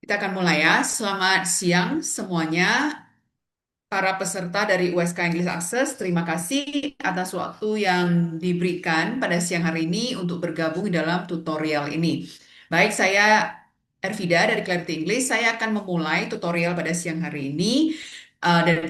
Kita akan mulai ya. Selamat siang semuanya, para peserta dari USK English Access. Terima kasih atas waktu yang diberikan pada siang hari ini untuk bergabung dalam tutorial ini. Baik, saya Ervida dari Clarity English. Saya akan memulai tutorial pada siang hari ini.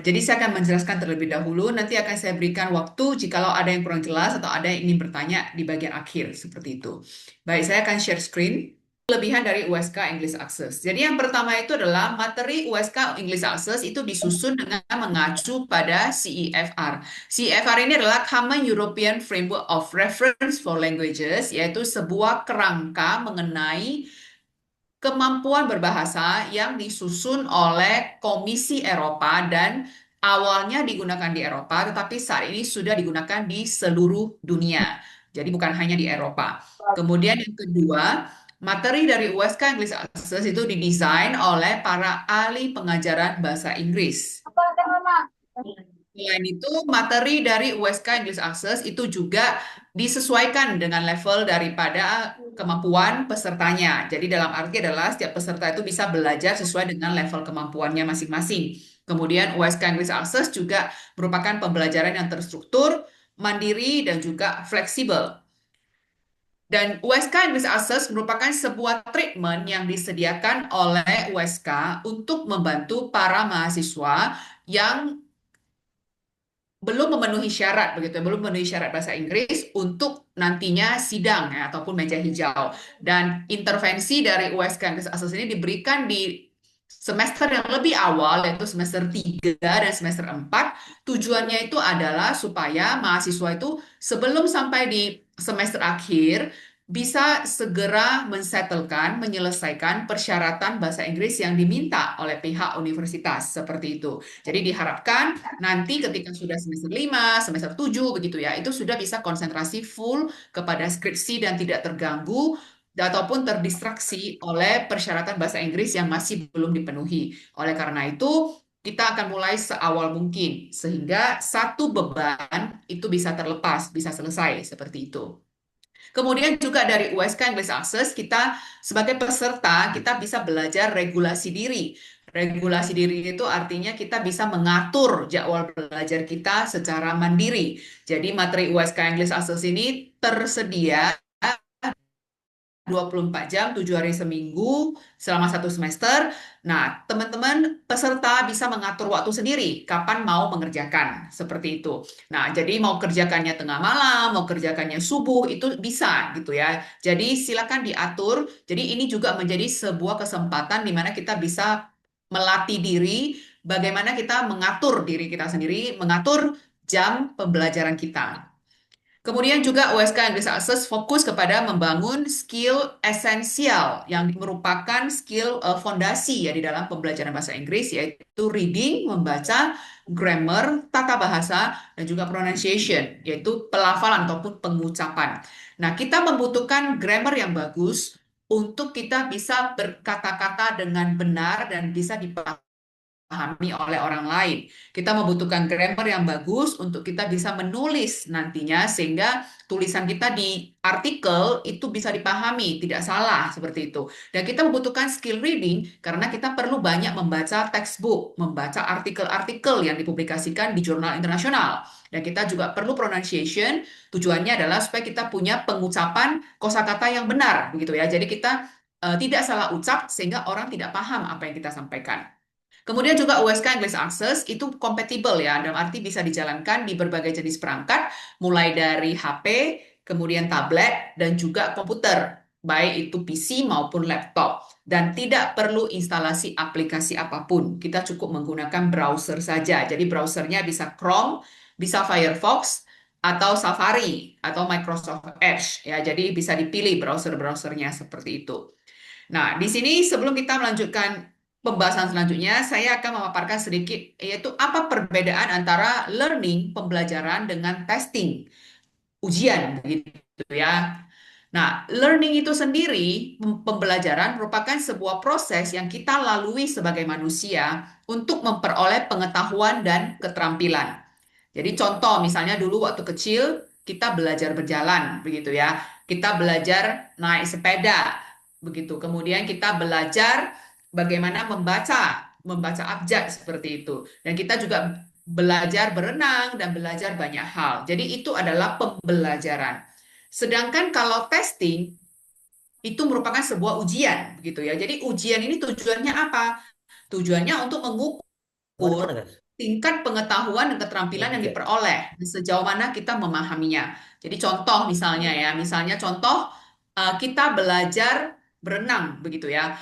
Jadi saya akan menjelaskan terlebih dahulu. Nanti akan saya berikan waktu jikalau ada yang kurang jelas atau ada yang ingin bertanya di bagian akhir seperti itu. Baik, saya akan share screen. Kelebihan dari USK English Access. Jadi yang pertama itu adalah materi USK English Access itu disusun dengan mengacu pada CEFR. CEFR ini adalah Common European Framework of Reference for Languages, yaitu sebuah kerangka mengenai kemampuan berbahasa yang disusun oleh Komisi Eropa dan awalnya digunakan di Eropa, tetapi saat ini sudah digunakan di seluruh dunia. Jadi bukan hanya di Eropa. Kemudian yang kedua, materi dari USK English Access itu didesain oleh para ahli pengajaran bahasa Inggris. Selain itu, materi dari USK English Access itu juga disesuaikan dengan level daripada kemampuan pesertanya. Jadi dalam arti adalah setiap peserta itu bisa belajar sesuai dengan level kemampuannya masing-masing. Kemudian USK English Access juga merupakan pembelajaran yang terstruktur, mandiri, dan juga fleksibel. Dan USK English Access merupakan sebuah treatment yang disediakan oleh USK untuk membantu para mahasiswa yang belum memenuhi syarat begitu ya, belum memenuhi syarat bahasa Inggris untuk nantinya sidang ya, ataupun meja hijau. Dan intervensi dari USK English Access ini diberikan di semester yang lebih awal, yaitu semester 3 dan semester 4. Tujuannya itu adalah supaya mahasiswa itu sebelum sampai di semester akhir bisa segera mensettlekan, menyelesaikan persyaratan bahasa Inggris yang diminta oleh pihak universitas seperti itu. Jadi diharapkan nanti ketika sudah semester 5, semester 7 begitu ya, itu sudah bisa konsentrasi full kepada skripsi dan tidak terganggu ataupun terdistraksi oleh persyaratan bahasa Inggris yang masih belum dipenuhi. Oleh karena itu, kita akan mulai seawal mungkin sehingga satu beban itu bisa terlepas, bisa selesai seperti itu. Kemudian juga dari USK English Access, kita sebagai peserta, kita bisa belajar regulasi diri. Regulasi diri itu artinya kita bisa mengatur jadwal belajar kita secara mandiri. Jadi materi USK English Access ini tersedia 24 jam, 7 hari seminggu, selama satu semester. Nah, teman-teman peserta bisa mengatur waktu sendiri, kapan mau mengerjakan, seperti itu. Nah, jadi mau kerjakannya tengah malam, mau kerjakannya subuh, itu bisa gitu ya. Jadi silakan diatur. Jadi ini juga menjadi sebuah kesempatan di mana kita bisa melatih diri, bagaimana kita mengatur diri kita sendiri, mengatur jam pembelajaran kita. Kemudian juga USK English Access fokus kepada membangun skill esensial yang merupakan skill fondasi ya di dalam pembelajaran bahasa Inggris, yaitu reading, membaca, grammar, tata bahasa, dan juga pronunciation, yaitu pelafalan ataupun pengucapan. Nah, kita membutuhkan grammar yang bagus untuk kita bisa berkata-kata dengan benar dan bisa dipahami oleh orang lain. Kita membutuhkan grammar yang bagus untuk kita bisa menulis nantinya sehingga tulisan kita di artikel itu bisa dipahami, tidak salah seperti itu. Dan kita membutuhkan skill reading karena kita perlu banyak membaca textbook, membaca artikel-artikel yang dipublikasikan di jurnal internasional. Dan kita juga perlu pronunciation, tujuannya adalah supaya kita punya pengucapan kosakata yang benar begitu ya. Jadi kita tidak salah ucap sehingga orang tidak paham apa yang kita sampaikan. Kemudian juga USK English Access itu compatible ya, dalam arti bisa dijalankan di berbagai jenis perangkat, mulai dari HP, kemudian tablet, dan juga komputer, baik itu PC maupun laptop. Dan tidak perlu instalasi aplikasi apapun, kita cukup menggunakan browser saja. Jadi browsernya bisa Chrome, bisa Firefox, atau Safari, atau Microsoft Edge. Ya, jadi bisa dipilih browser-browsernya seperti itu. Nah, di sini sebelum kita melanjutkan pembahasan selanjutnya, saya akan memaparkan sedikit yaitu apa perbedaan antara learning, pembelajaran dengan testing, ujian gitu ya. Nah, learning itu sendiri, pembelajaran merupakan sebuah proses yang kita lalui sebagai manusia untuk memperoleh pengetahuan dan keterampilan. Jadi contoh misalnya dulu waktu kecil kita belajar berjalan begitu ya. Kita belajar naik sepeda begitu. Kemudian kita belajar bagaimana membaca abjad seperti itu. Dan kita juga belajar berenang dan belajar banyak hal. Jadi itu adalah pembelajaran. Sedangkan kalau testing itu merupakan sebuah ujian, gitu ya. Jadi ujian ini tujuannya apa? Tujuannya untuk Kemana mengukur mana guys? tingkat pengetahuan dan keterampilan yang Oke. diperoleh, sejauh mana kita memahaminya. Jadi contoh misalnya ya, misalnya contoh kita belajar berenang begitu ya.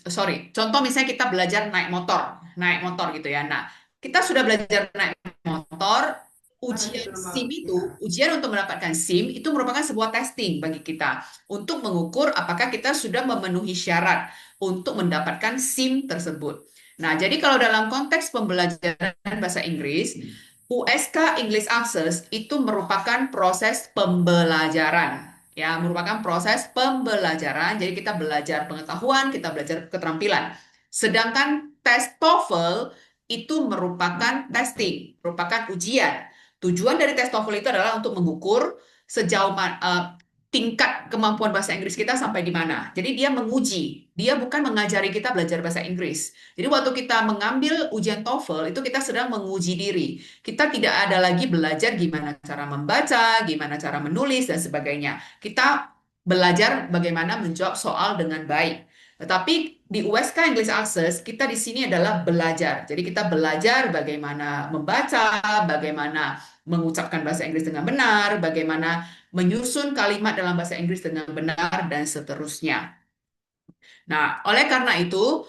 Sorry, contoh misalnya kita belajar naik motor gitu ya. Nah, kita sudah belajar naik motor, ujian SIM itu, ujian untuk mendapatkan SIM itu merupakan sebuah testing bagi kita untuk mengukur apakah kita sudah memenuhi syarat untuk mendapatkan SIM tersebut. Nah, jadi kalau dalam konteks pembelajaran bahasa Inggris, USK English Access itu merupakan proses pembelajaran, ya, merupakan proses pembelajaran. Jadi kita belajar pengetahuan, kita belajar keterampilan. Sedangkan tes TOEFL itu merupakan testing, merupakan ujian. Tujuan dari tes TOEFL itu adalah untuk mengukur sejauh tingkat kemampuan bahasa Inggris kita sampai di mana. Jadi dia menguji, dia bukan mengajari kita belajar bahasa Inggris. Jadi waktu kita mengambil ujian TOEFL itu kita sedang menguji diri. Kita tidak ada lagi belajar gimana cara membaca, gimana cara menulis dan sebagainya. Kita belajar bagaimana menjawab soal dengan baik. Tetapi di USK English Access kita di sini adalah belajar. Jadi kita belajar bagaimana membaca, bagaimana mengucapkan bahasa Inggris dengan benar, bagaimana menyusun kalimat dalam bahasa Inggris dengan benar dan seterusnya. Nah, oleh karena itu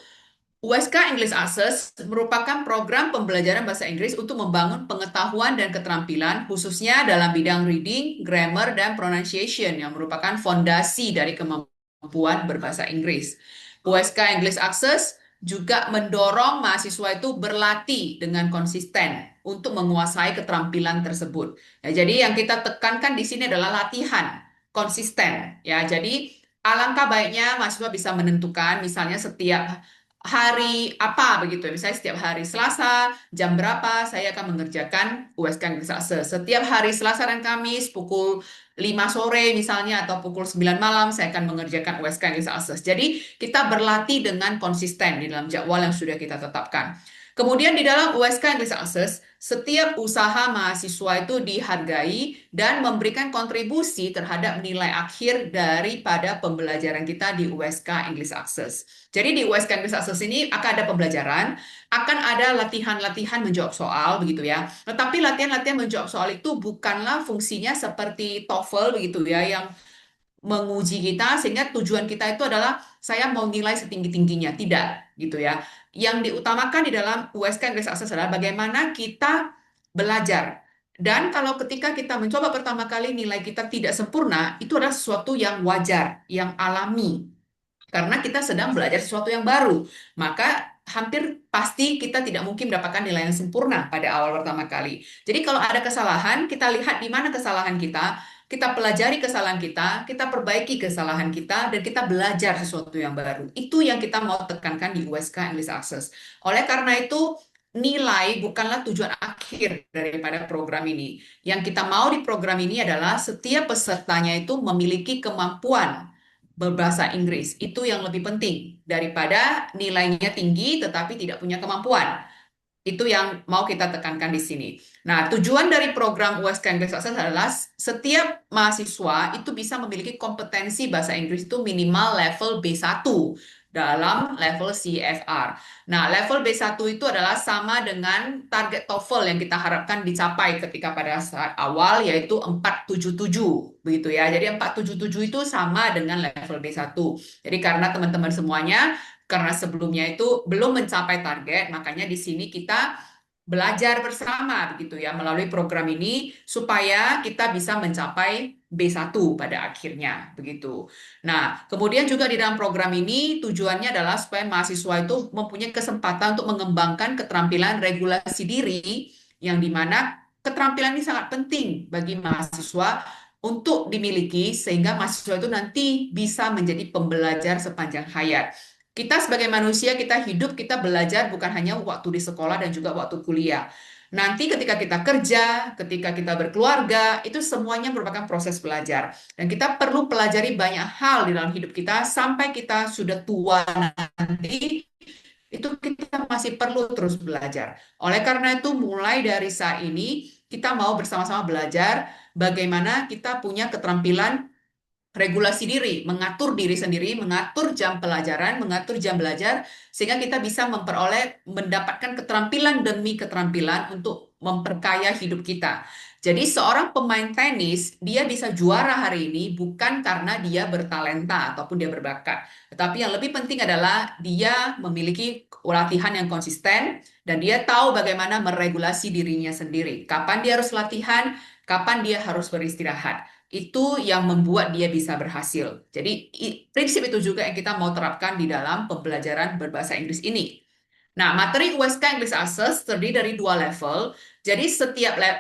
USK English Access merupakan program pembelajaran bahasa Inggris untuk membangun pengetahuan dan keterampilan khususnya dalam bidang reading, grammar, dan pronunciation yang merupakan fondasi dari kemampuan berbahasa Inggris. USK English Access juga mendorong mahasiswa itu berlatih dengan konsisten untuk menguasai keterampilan tersebut. Ya, jadi yang kita tekankan di sini adalah latihan konsisten. Ya, jadi alangkah baiknya mahasiswa bisa menentukan misalnya setiap hari apa begitu ya. Misalnya setiap hari Selasa jam berapa saya akan mengerjakan USK English Access. Setiap hari Selasa dan Kamis pukul 5 sore misalnya atau pukul 9 malam saya akan mengerjakan USK English Access. Jadi kita berlatih dengan konsisten di dalam jadwal yang sudah kita tetapkan. Kemudian di dalam USK English Access, setiap usaha mahasiswa itu dihargai dan memberikan kontribusi terhadap nilai akhir daripada pembelajaran kita di USK English Access. Jadi di USK English Access ini akan ada pembelajaran, akan ada latihan-latihan menjawab soal begitu ya. Tetapi latihan-latihan menjawab soal itu bukanlah fungsinya seperti TOEFL begitu ya yang menguji kita sehingga tujuan kita itu adalah saya mau nilai setinggi-tingginya. Tidak gitu ya. Yang diutamakan di dalam USK English Access adalah bagaimana kita belajar. Dan kalau ketika kita mencoba pertama kali nilai kita tidak sempurna, itu adalah sesuatu yang wajar, yang alami karena kita sedang belajar sesuatu yang baru. Maka hampir pasti kita tidak mungkin mendapatkan nilai yang sempurna pada awal pertama kali. Jadi kalau ada kesalahan, kita lihat di mana kesalahan kita pelajari kesalahan kita perbaiki kesalahan kita, dan kita belajar sesuatu yang baru. Itu yang kita mau tekankan di USK English Access. Oleh karena itu, nilai bukanlah tujuan akhir daripada program ini. Yang kita mau di program ini adalah setiap pesertanya itu memiliki kemampuan berbahasa Inggris. Itu yang lebih penting daripada nilainya tinggi tetapi tidak punya kemampuan. Itu yang mau kita tekankan di sini. Nah, tujuan dari program USK English Access adalah setiap mahasiswa itu bisa memiliki kompetensi bahasa Inggris itu minimal level B1 dalam level CFR. Nah, level B1 itu adalah sama dengan target TOEFL yang kita harapkan dicapai ketika pada saat awal yaitu 477 begitu ya. Jadi 477 itu sama dengan level B1. Jadi karena teman-teman semuanya karena sebelumnya itu belum mencapai target, makanya di sini kita belajar bersama begitu ya melalui program ini supaya kita bisa mencapai B1 pada akhirnya begitu. Nah, kemudian juga di dalam program ini tujuannya adalah supaya mahasiswa itu mempunyai kesempatan untuk mengembangkan keterampilan regulasi diri yang dimana keterampilan ini sangat penting bagi mahasiswa untuk dimiliki sehingga mahasiswa itu nanti bisa menjadi pembelajar sepanjang hayat. Kita sebagai manusia, kita hidup, kita belajar bukan hanya waktu di sekolah dan juga waktu kuliah. Nanti ketika kita kerja, ketika kita berkeluarga, itu semuanya merupakan proses belajar. Dan kita perlu pelajari banyak hal di dalam hidup kita sampai kita sudah tua nanti, itu kita masih perlu terus belajar. Oleh karena itu, mulai dari saat ini, kita mau bersama-sama belajar bagaimana kita punya keterampilan regulasi diri, mengatur diri sendiri, mengatur jam pelajaran, mengatur jam belajar, sehingga kita bisa mendapatkan keterampilan demi keterampilan untuk memperkaya hidup kita. Jadi seorang pemain tenis, dia bisa juara hari ini bukan karena dia bertalenta ataupun dia berbakat. Tetapi yang lebih penting adalah dia memiliki latihan yang konsisten dan dia tahu bagaimana meregulasi dirinya sendiri. Kapan dia harus latihan, kapan dia harus beristirahat. Itu yang membuat dia bisa berhasil. Jadi prinsip itu juga yang kita mau terapkan di dalam pembelajaran berbahasa Inggris ini. Nah, materi USK English Access terdiri dari dua level. Jadi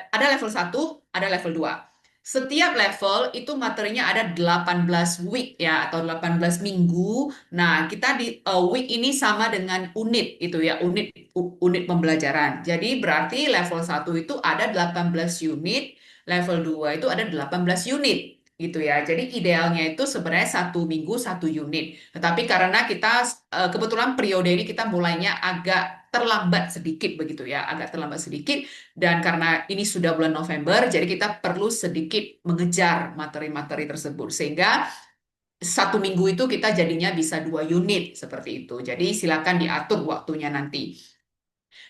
ada level satu, ada level 2. Setiap level itu materinya ada 18 week ya atau 18 minggu. Nah, kita di week ini sama dengan unit itu ya, unit pembelajaran. Jadi berarti level satu itu ada 18 unit, level 2 itu ada 18 unit gitu ya. Jadi idealnya itu sebenarnya satu minggu satu unit. Tetapi karena kita kebetulan periode ini kita mulainya agak terlambat sedikit begitu ya, agak terlambat sedikit dan karena ini sudah bulan November, jadi kita perlu sedikit mengejar materi-materi tersebut sehingga satu minggu itu kita jadinya bisa 2 unit seperti itu. Jadi silakan diatur waktunya nanti.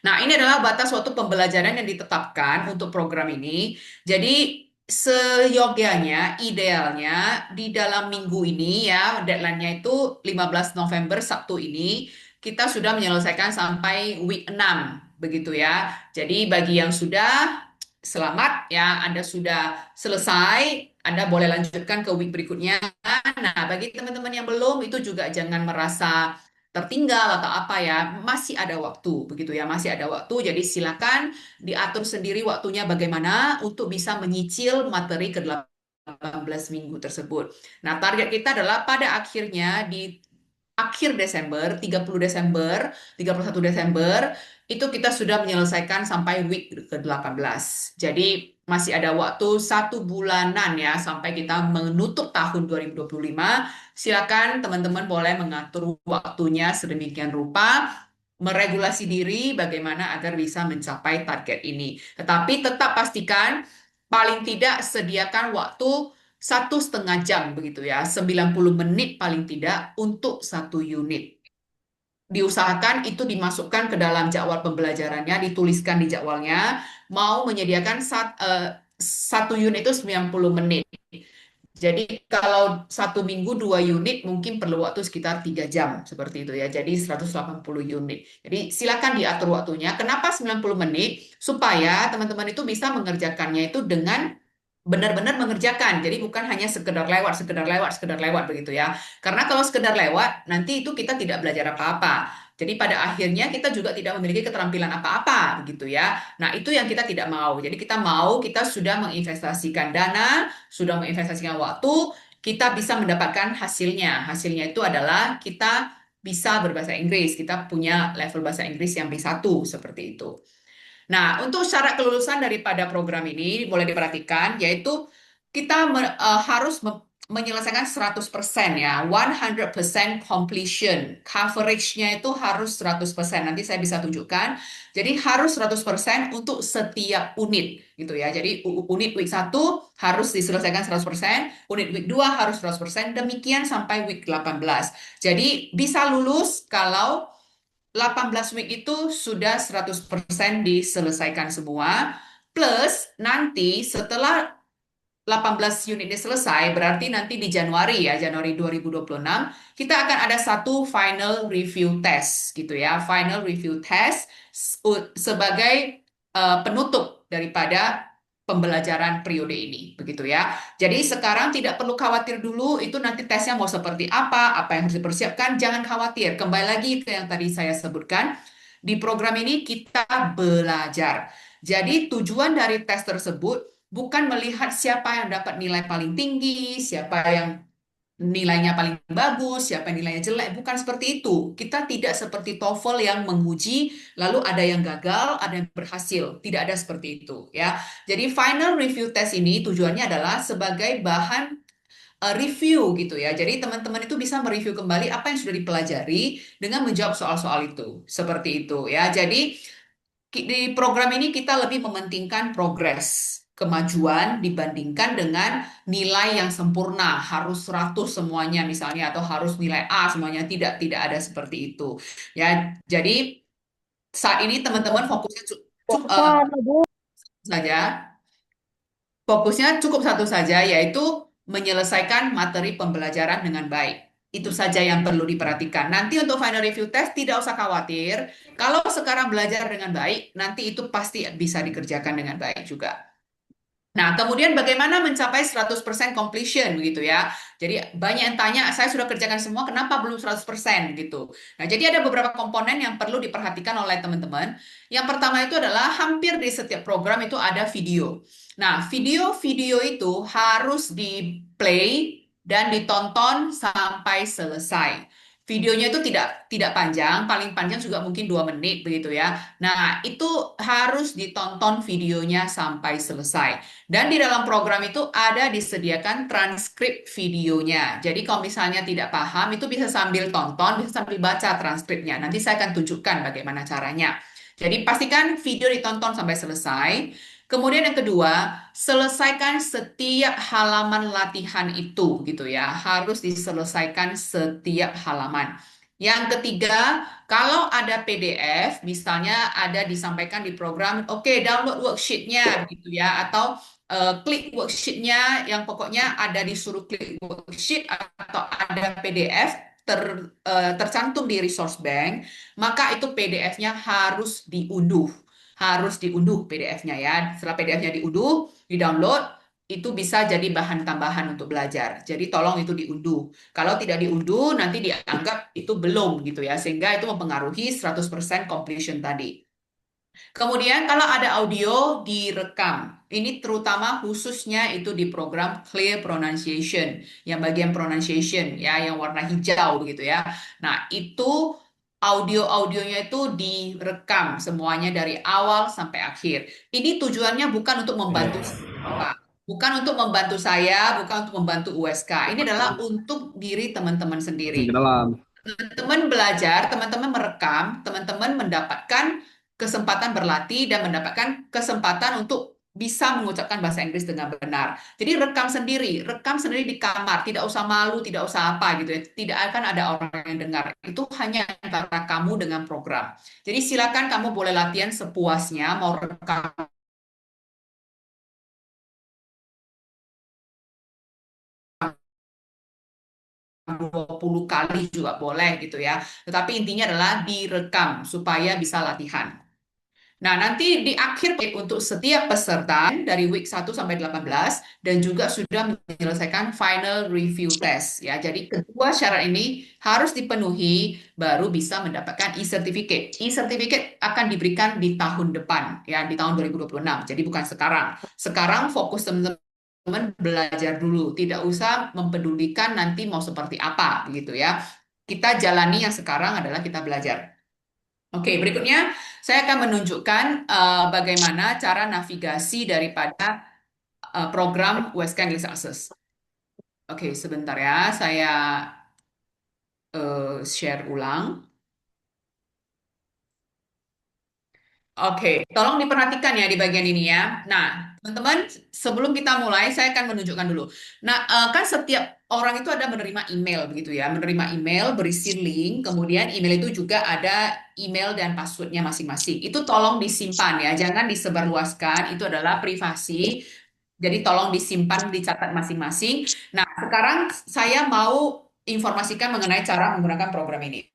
Nah, ini adalah batas waktu pembelajaran yang ditetapkan untuk program ini. Jadi, seyogyanya, idealnya di dalam minggu ini ya, deadline-nya itu 15 November Sabtu ini, kita sudah menyelesaikan sampai week 6, begitu ya. Jadi, bagi yang sudah, selamat ya, Anda sudah selesai, Anda boleh lanjutkan ke week berikutnya. Nah, bagi teman-teman yang belum, itu juga jangan merasa tertinggal atau apa ya, masih ada waktu begitu ya, masih ada waktu. Jadi silakan diatur sendiri waktunya bagaimana untuk bisa menyicil materi ke 18 minggu tersebut. Nah, target kita adalah pada akhirnya di akhir Desember, 30 Desember, 31 Desember, itu kita sudah menyelesaikan sampai week ke-18. Jadi masih ada waktu 1 bulanan ya sampai kita menutup tahun 2025. Silakan teman-teman boleh mengatur waktunya sedemikian rupa, meregulasi diri bagaimana agar bisa mencapai target ini. Tetapi tetap pastikan paling tidak sediakan waktu 1,5 jam begitu ya, 90 menit paling tidak untuk satu unit. Diusahakan itu dimasukkan ke dalam jadwal pembelajarannya, dituliskan di jadwalnya, mau menyediakan satu unit itu 90 menit. Jadi kalau satu minggu 2 unit mungkin perlu waktu sekitar 3 jam seperti itu ya. Jadi 180 unit. Jadi silakan diatur waktunya. Kenapa 90 menit? Supaya teman-teman itu bisa mengerjakannya itu dengan benar-benar mengerjakan. Jadi bukan hanya sekedar lewat, sekedar lewat, sekedar lewat begitu ya. Karena kalau sekedar lewat, nanti itu kita tidak belajar apa-apa. Jadi pada akhirnya kita juga tidak memiliki keterampilan apa-apa begitu ya. Nah, itu yang kita tidak mau. Jadi kita sudah menginvestasikan dana, sudah menginvestasikan waktu, kita bisa mendapatkan hasilnya. Hasilnya itu adalah kita bisa berbahasa Inggris. Kita punya level bahasa Inggris yang B1 seperti itu. Nah, untuk syarat kelulusan daripada program ini boleh diperhatikan, yaitu kita harus menyelesaikan 100% ya, 100% completion. Coverage-nya itu harus 100%. Nanti saya bisa tunjukkan. Jadi harus 100% untuk setiap unit gitu ya. Jadi unit week 1 harus diselesaikan 100%, unit week 2 harus 100%, demikian sampai week 18. Jadi bisa lulus kalau 18 week itu sudah 100% diselesaikan semua. Plus nanti setelah 18 unit ini selesai, berarti nanti di Januari ya, Januari 2026, kita akan ada satu final review test gitu ya. Final review test sebagai penutup daripada pembelajaran periode ini, begitu ya. Jadi sekarang tidak perlu khawatir dulu itu nanti tesnya mau seperti apa yang harus dipersiapkan, jangan khawatir. Kembali lagi ke yang tadi saya sebutkan, di program ini kita belajar. Jadi tujuan dari tes tersebut bukan melihat siapa yang dapat nilai paling tinggi, siapa yang nilainya paling bagus, siapa yang nilainya jelek. Bukan seperti itu. Kita tidak seperti TOEFL yang menguji, lalu ada yang gagal, ada yang berhasil. Tidak ada seperti itu, ya. Jadi final review test ini tujuannya adalah sebagai bahan review gitu ya. Jadi teman-teman itu bisa mereview kembali apa yang sudah dipelajari dengan menjawab soal-soal itu. Seperti itu ya. Jadi di program ini kita lebih mementingkan progres, kemajuan dibandingkan dengan nilai yang sempurna, harus 100 semuanya misalnya atau harus nilai A semuanya. Tidak, tidak ada seperti itu. Ya, jadi saat ini teman-teman fokusnya saja. Fokusnya cukup satu saja, yaitu menyelesaikan materi pembelajaran dengan baik. Itu saja yang perlu diperhatikan. Nanti untuk final review test, tidak usah khawatir. Kalau sekarang belajar dengan baik, nanti itu pasti bisa dikerjakan dengan baik juga. Nah, kemudian bagaimana mencapai 100% completion gitu ya. Jadi banyak yang tanya, saya sudah kerjakan semua, kenapa belum 100% gitu. Nah, jadi ada beberapa komponen yang perlu diperhatikan oleh teman-teman. Yang pertama itu adalah hampir di setiap program itu ada video. Nah, video-video itu harus di-play dan ditonton sampai selesai. Videonya itu tidak panjang, paling panjang juga mungkin 2 menit begitu ya. Nah, itu harus ditonton videonya sampai selesai. Dan di dalam program itu ada disediakan transkrip videonya. Jadi kalau misalnya tidak paham, itu bisa sambil tonton, bisa sambil baca transkripnya. Nanti saya akan tunjukkan bagaimana caranya. Jadi pastikan video ditonton sampai selesai. Kemudian yang kedua, selesaikan setiap halaman latihan itu gitu ya. Harus diselesaikan setiap halaman. Yang ketiga, kalau ada PDF, misalnya ada disampaikan di program, oke, download worksheet-nya gitu ya, atau klik worksheet-nya yang pokoknya ada disuruh klik worksheet atau ada PDF tercantum di resource bank, maka itu PDF-nya harus diunduh PDF-nya ya. Setelah PDF-nya diunduh, di-download, itu bisa jadi bahan tambahan untuk belajar. Jadi tolong itu diunduh. Kalau tidak diunduh, nanti dianggap itu belum gitu ya, sehingga itu mempengaruhi 100% completion tadi. Kemudian kalau ada audio direkam. Ini terutama khususnya itu di program Clear Pronunciation, yang bagian pronunciation ya, yang warna hijau begitu ya. Nah, itu audio-audionya itu direkam semuanya dari awal sampai akhir. Ini tujuannya bukan untuk membantu Pak. Bukan untuk membantu saya, bukan untuk membantu USK. Ini adalah untuk diri teman-teman Masih ke sendiri. dalam. Teman-teman belajar, teman-teman merekam, teman-teman mendapatkan kesempatan berlatih dan mendapatkan kesempatan untuk bisa mengucapkan bahasa Inggris dengan benar. Jadi rekam sendiri di kamar, tidak usah malu, tidak usah apa gitu ya. Tidak akan ada orang yang dengar. Itu hanya antara kamu dengan program. Jadi silakan kamu boleh latihan sepuasnya, mau rekam 20 kali juga boleh gitu ya. Tetapi intinya adalah direkam supaya bisa latihan. Nah, nanti di akhir untuk setiap peserta dari week 1 sampai 18 dan juga sudah menyelesaikan final review test ya. Jadi kedua syarat ini harus dipenuhi baru bisa mendapatkan e-certificate. E-certificate akan diberikan di tahun depan ya, di tahun 2026. Jadi bukan sekarang. Sekarang fokus teman-teman belajar dulu, tidak usah mempedulikan nanti mau seperti apa gitu ya. Kita jalani yang sekarang adalah kita belajar. Oke, berikutnya saya akan menunjukkan bagaimana cara navigasi daripada program USK English Access. Oke, sebentar ya, saya share ulang. Oke, tolong diperhatikan ya di bagian ini ya. Nah, teman-teman, sebelum kita mulai, saya akan menunjukkan dulu. Nah, kan setiap orang itu ada menerima email begitu ya, menerima email berisi link, kemudian email itu juga ada email dan passwordnya masing-masing. Itu tolong disimpan ya, jangan disebarluaskan. Itu adalah privasi. Jadi tolong disimpan, dicatat masing-masing. Nah, sekarang saya mau informasikan mengenai cara menggunakan program ini.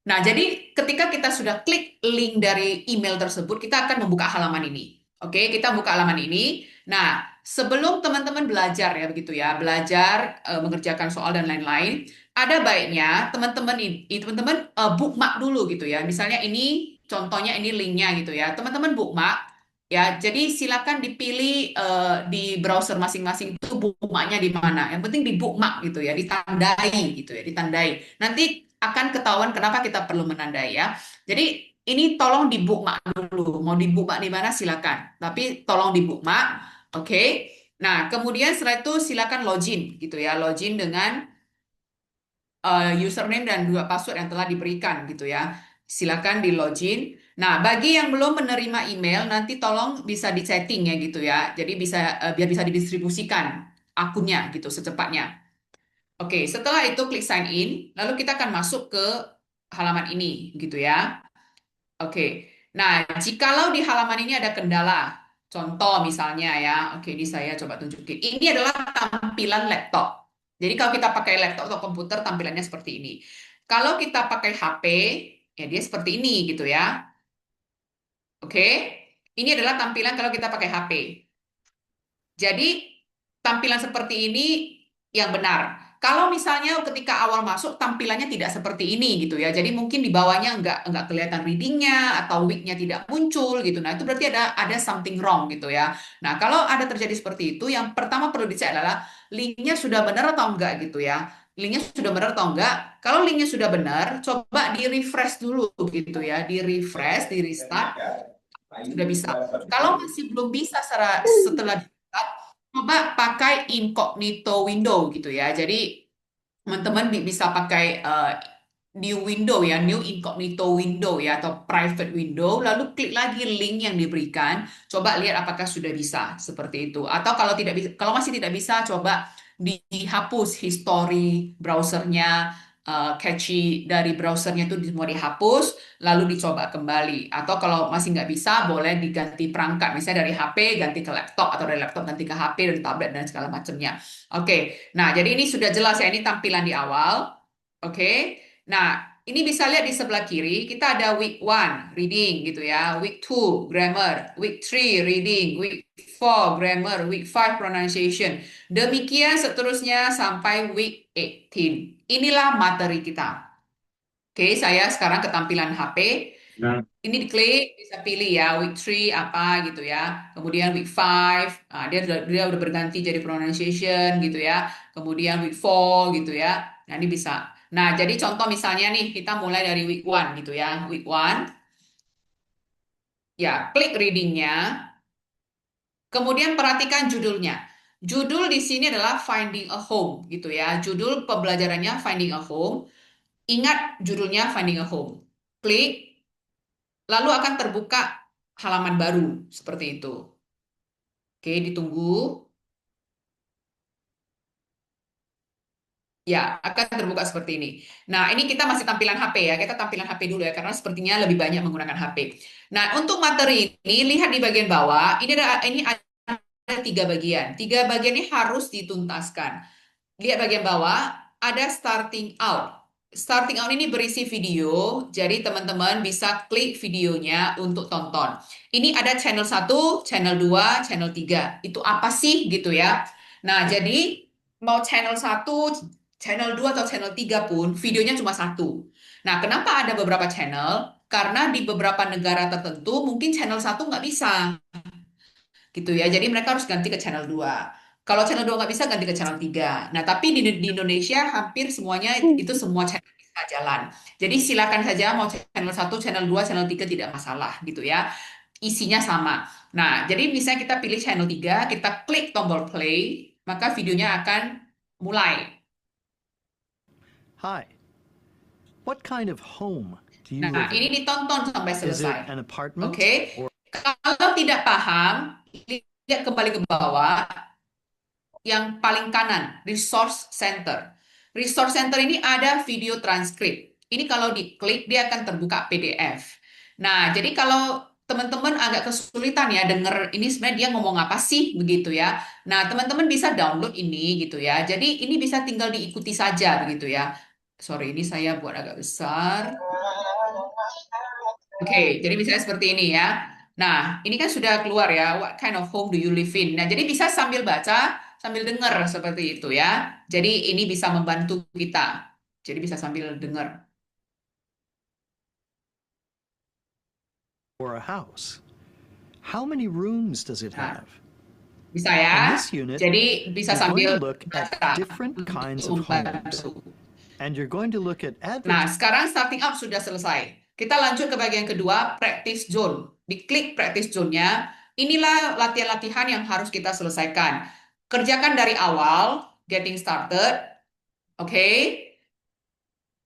Nah, jadi ketika kita sudah klik link dari email tersebut, kita akan membuka halaman ini. Oke, kita buka halaman ini. Nah, sebelum teman-teman belajar ya begitu ya, belajar mengerjakan soal dan lain-lain, ada baiknya teman-teman ini bookmark dulu gitu ya. Misalnya ini contohnya ini linknya gitu ya. Teman-teman bookmark. Ya, jadi silakan dipilih di browser masing-masing itu bookmarknya di mana. Yang penting di bookmark gitu ya, ditandai gitu ya, ditandai. Nanti akan ketahuan kenapa kita perlu menandai ya. Jadi ini tolong di bookmark dulu. Mau di bookmark di mana silakan. Tapi tolong di bookmark, oke? Nah, kemudian setelah itu silakan login gitu ya, login dengan username dan dua password yang telah diberikan gitu ya. Silakan di login. Nah, bagi yang belum menerima email, nanti tolong bisa di setting ya gitu ya. Jadi bisa biar bisa didistribusikan akunnya gitu secepatnya. Oke, setelah itu klik sign in, lalu kita akan masuk ke halaman ini gitu ya. Oke. Nah, jikalau di halaman ini ada kendala, contoh misalnya ya, oke ini saya coba tunjukin. Ini adalah tampilan laptop. Jadi kalau kita pakai laptop atau komputer tampilannya seperti ini. Kalau kita pakai HP, ya dia seperti ini gitu ya. Oke. Ini adalah tampilan kalau kita pakai HP. Jadi tampilan seperti ini yang benar. Kalau misalnya ketika awal masuk tampilannya tidak seperti ini gitu ya, jadi mungkin di bawahnya nggak kelihatan readingnya atau weeknya tidak muncul gitu. Nah itu berarti ada something wrong gitu ya. Nah kalau ada terjadi seperti itu, yang pertama perlu dicek adalah linknya sudah benar atau enggak gitu ya. Linknya sudah benar atau enggak? Kalau linknya sudah benar, coba di refresh dulu gitu ya, di refresh, di restart sudah bisa. Kalau masih belum bisa setelah dibuka, coba pakai incognito window gitu ya. Jadi teman-teman bisa pakai new window ya, new incognito window ya atau private window, lalu klik lagi link yang diberikan, coba lihat apakah sudah bisa seperti itu. Atau kalau tidak bisa, kalau masih tidak bisa, coba dihapus history browsernya, cache dari browsernya itu semua dihapus, lalu dicoba kembali. Atau kalau masih nggak bisa, boleh diganti perangkat, misalnya dari HP ganti ke laptop atau dari laptop ganti ke HP dan tablet dan segala macamnya. Oke, nah jadi ini sudah jelas ya, ini tampilan di awal. Oke. Nah, ini bisa lihat di sebelah kiri, kita ada week 1 reading gitu ya, week 2 grammar, week 3 reading, week 4 grammar, week 5 pronunciation. Demikian seterusnya sampai week 18. Inilah materi kita. Oke, saya sekarang ke tampilan HP. Ini diklik, bisa pilih ya, week 3 apa gitu ya. Kemudian week 5, dia udah berganti jadi pronunciation gitu ya. Kemudian week 4 gitu ya. Nah, ini bisa. Nah, jadi contoh misalnya nih, kita mulai dari week 1 gitu ya. Week 1, ya, klik readingnya. Kemudian perhatikan judulnya. Judul di sini adalah Finding a Home gitu ya. Judul pembelajarannya Finding a Home. Ingat judulnya Finding a Home. Klik, lalu akan terbuka halaman baru seperti itu. Oke, ditunggu. Ya, akan terbuka seperti ini. Nah, ini kita masih tampilan HP ya. Kita tampilan HP dulu ya, karena sepertinya lebih banyak menggunakan HP. Nah, untuk materi ini, lihat di bagian bawah, ini ada tiga bagian. Tiga bagian ini harus dituntaskan. Lihat bagian bawah, ada starting out. Starting out ini berisi video, jadi teman-teman bisa klik videonya untuk tonton. Ini ada channel satu, channel 2, channel 3. Itu apa sih gitu ya? Nah, jadi mau channel satu, channel 2 atau channel 3 pun videonya cuma satu. Nah, kenapa ada beberapa channel? Karena di beberapa negara tertentu mungkin channel satu nggak bisa gitu ya. Jadi mereka harus ganti ke channel 2. Kalau channel 2 nggak bisa, ganti ke channel 3. Nah, tapi di Indonesia hampir semuanya itu semua channel bisa jalan. Jadi silakan saja mau channel satu, channel 2, channel 3 tidak masalah gitu ya. Isinya sama. Nah, jadi misalnya kita pilih channel 3, kita klik tombol play, maka videonya akan mulai. Hi, what kind of home do you Nah, live ini in? ditonton sampai Is selesai. it an apartment Oke. or Kalau tidak paham, lihat kembali ke bawah. Yang paling kanan, Resource Center. Resource Center ini ada video transkrip. Ini kalau diklik, dia akan terbuka PDF. Nah, jadi kalau teman-teman agak kesulitan ya denger ini sebenarnya dia ngomong apa sih begitu ya. Nah, teman-teman bisa download ini gitu ya. Jadi ini bisa tinggal diikuti saja begitu ya. Sorry, ini saya buat agak besar. Oke, jadi misalnya seperti ini ya. Nah, ini kan sudah keluar ya, what kind of home do you live in? Nah, jadi bisa sambil baca, sambil dengar seperti itu ya. Jadi ini bisa membantu kita. Jadi bisa sambil dengar. a house? How many rooms does it Nah, have? bisa In ya. this unit, Jadi bisa you're going to sambil look at baca different kinds untuk of homes, membantu. and you're going to look at Nah, advertising. sekarang starting up sudah selesai. Kita lanjut ke bagian kedua, practice zone. Diklik practice zone-nya. Inilah latihan-latihan yang harus kita selesaikan. Kerjakan dari awal, getting started. Oke.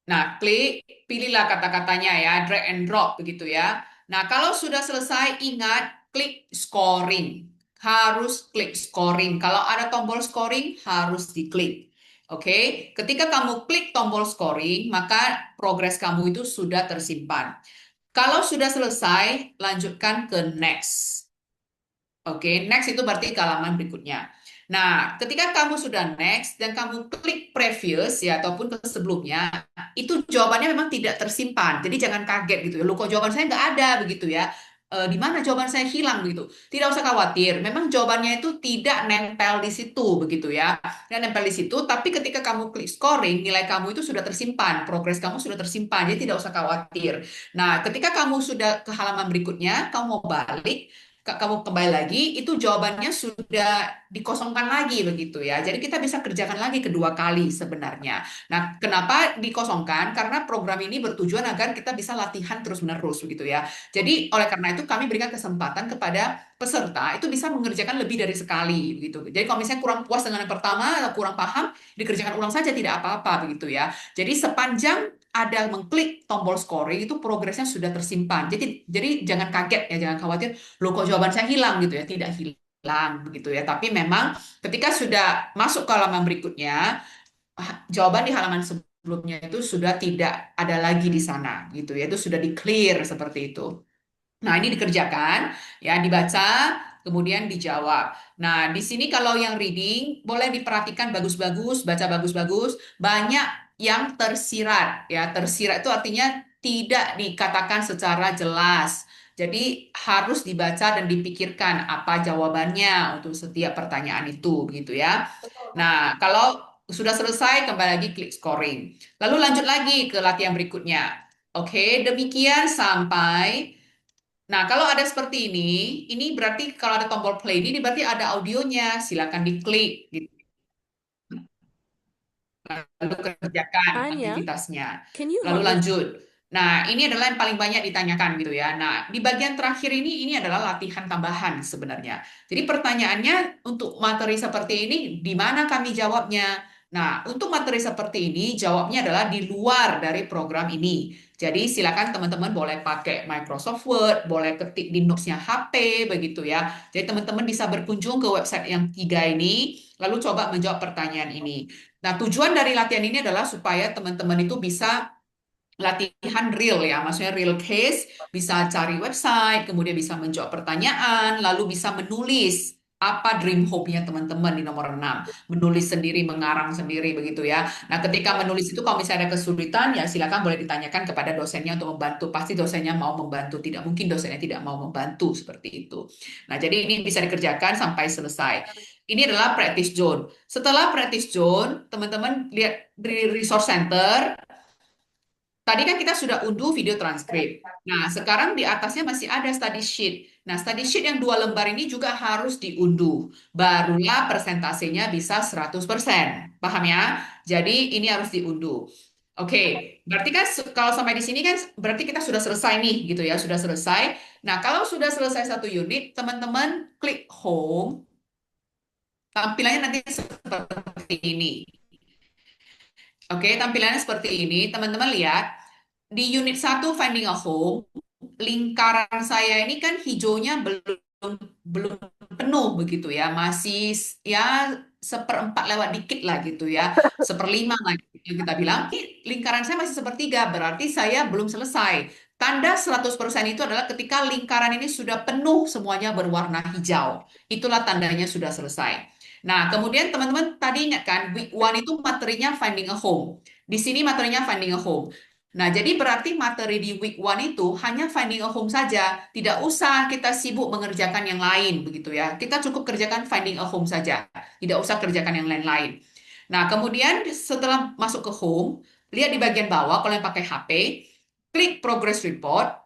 Nah, klik, pilihlah kata-katanya ya, drag and drop begitu ya. Nah, kalau sudah selesai, ingat klik scoring. Harus klik scoring. Kalau ada tombol scoring, harus diklik. Oke, ketika kamu klik tombol scoring, maka progres kamu itu sudah tersimpan. Kalau sudah selesai, lanjutkan ke next. Oke, next itu berarti ke halaman berikutnya. Nah, ketika kamu sudah next dan kamu klik previous ya ataupun ke sebelumnya, itu jawabannya memang tidak tersimpan. Jadi jangan kaget gitu ya. Loh kok jawaban saya nggak ada begitu ya. Di mana jawaban saya hilang begitu. Tidak usah khawatir. Memang jawabannya itu tidak nempel di situ begitu ya. Dan nempel di situ, tapi ketika kamu klik scoring, nilai kamu itu sudah tersimpan, progres kamu sudah tersimpan. Jadi tidak usah khawatir. Nah, ketika kamu sudah ke halaman berikutnya, kamu mau balik, kamu kembali lagi, itu jawabannya sudah dikosongkan lagi begitu ya. Jadi kita bisa kerjakan lagi kedua kali sebenarnya. Nah, kenapa dikosongkan? Karena program ini bertujuan agar kita bisa latihan terus-menerus begitu ya. Jadi oleh karena itu kami berikan kesempatan kepada peserta itu bisa mengerjakan lebih dari sekali begitu. Jadi kalau misalnya kurang puas dengan yang pertama atau kurang paham, dikerjakan ulang saja tidak apa-apa begitu ya. Jadi sepanjang ada mengklik tombol scoring itu progresnya sudah tersimpan. Jadi jangan kaget ya, jangan khawatir loh kok jawaban saya hilang gitu ya, tidak hilang begitu ya, tapi memang ketika sudah masuk ke halaman berikutnya, jawaban di halaman sebelumnya itu sudah tidak ada lagi di sana gitu ya, itu sudah di clear seperti itu. Nah, ini dikerjakan ya, dibaca kemudian dijawab. Nah, di sini kalau yang reading boleh diperhatikan bagus-bagus, baca bagus-bagus, banyak yang tersirat ya. Tersirat itu artinya tidak dikatakan secara jelas. Jadi harus dibaca dan dipikirkan apa jawabannya untuk setiap pertanyaan itu begitu ya. Nah, kalau sudah selesai kembali lagi klik scoring. Lalu lanjut lagi ke latihan berikutnya. Oke, demikian sampai. Nah, kalau ada seperti ini berarti kalau ada tombol play ini berarti ada audionya. Silakan diklik gitu. Lalu kerjakan Anya, aktivitasnya. can you Lalu help me? lanjut. Nah, ini adalah yang paling banyak ditanyakan gitu ya. Nah, di bagian terakhir ini adalah latihan tambahan sebenarnya. Jadi pertanyaannya untuk materi seperti ini, di mana kami jawabnya? Nah, untuk materi seperti ini, jawabnya adalah di luar dari program ini. Jadi silakan teman-teman boleh pakai Microsoft Word, boleh ketik di notes-nya HP, begitu ya. Jadi teman-teman bisa berkunjung ke website yang tiga ini, lalu coba menjawab pertanyaan ini. Nah, tujuan dari latihan ini adalah supaya teman-teman itu bisa latihan real ya, maksudnya real case, bisa cari website, kemudian bisa menjawab pertanyaan, lalu bisa menulis apa dream hope-nya teman-teman di nomor 6. Menulis sendiri, mengarang sendiri begitu ya. Nah, ketika menulis itu kalau misalnya ada kesulitan ya silakan boleh ditanyakan kepada dosennya untuk membantu. Pasti dosennya mau membantu, tidak mungkin dosennya tidak mau membantu seperti itu. Nah, jadi ini bisa dikerjakan sampai selesai. Ini adalah practice zone. Setelah practice zone, teman-teman lihat di resource center. Tadi kan kita sudah unduh video transkrip. Nah, sekarang di atasnya masih ada study sheet. Nah, study sheet yang 2 lembar ini juga harus diunduh. Barulah persentasenya bisa 100%. Paham ya? Jadi ini harus diunduh. Oke, berarti kan kalau sampai di sini kan berarti kita sudah selesai nih gitu ya, sudah selesai. Nah, kalau sudah selesai satu unit, teman-teman klik home. Tampilannya nanti seperti ini. Oke, tampilannya seperti ini. Teman-teman lihat, di unit satu Finding a Home, lingkaran saya ini kan hijaunya belum belum penuh begitu ya. Masih ya seperempat lewat dikit lah gitu ya. Seperlima lah yang kita bilang. Ini lingkaran saya masih sepertiga, berarti saya belum selesai. Tanda 100% itu adalah ketika lingkaran ini sudah penuh semuanya berwarna hijau. Itulah tandanya sudah selesai. Nah, kemudian teman-teman tadi ingat kan, week one itu materinya finding a home. Di sini materinya finding a home. Nah, jadi berarti materi di week one itu hanya finding a home saja. Tidak usah kita sibuk mengerjakan yang lain, begitu ya. Kita cukup kerjakan finding a home saja. Tidak usah kerjakan yang lain-lain. Nah, kemudian setelah masuk ke home, lihat di bagian bawah kalau yang pakai HP, klik progress report.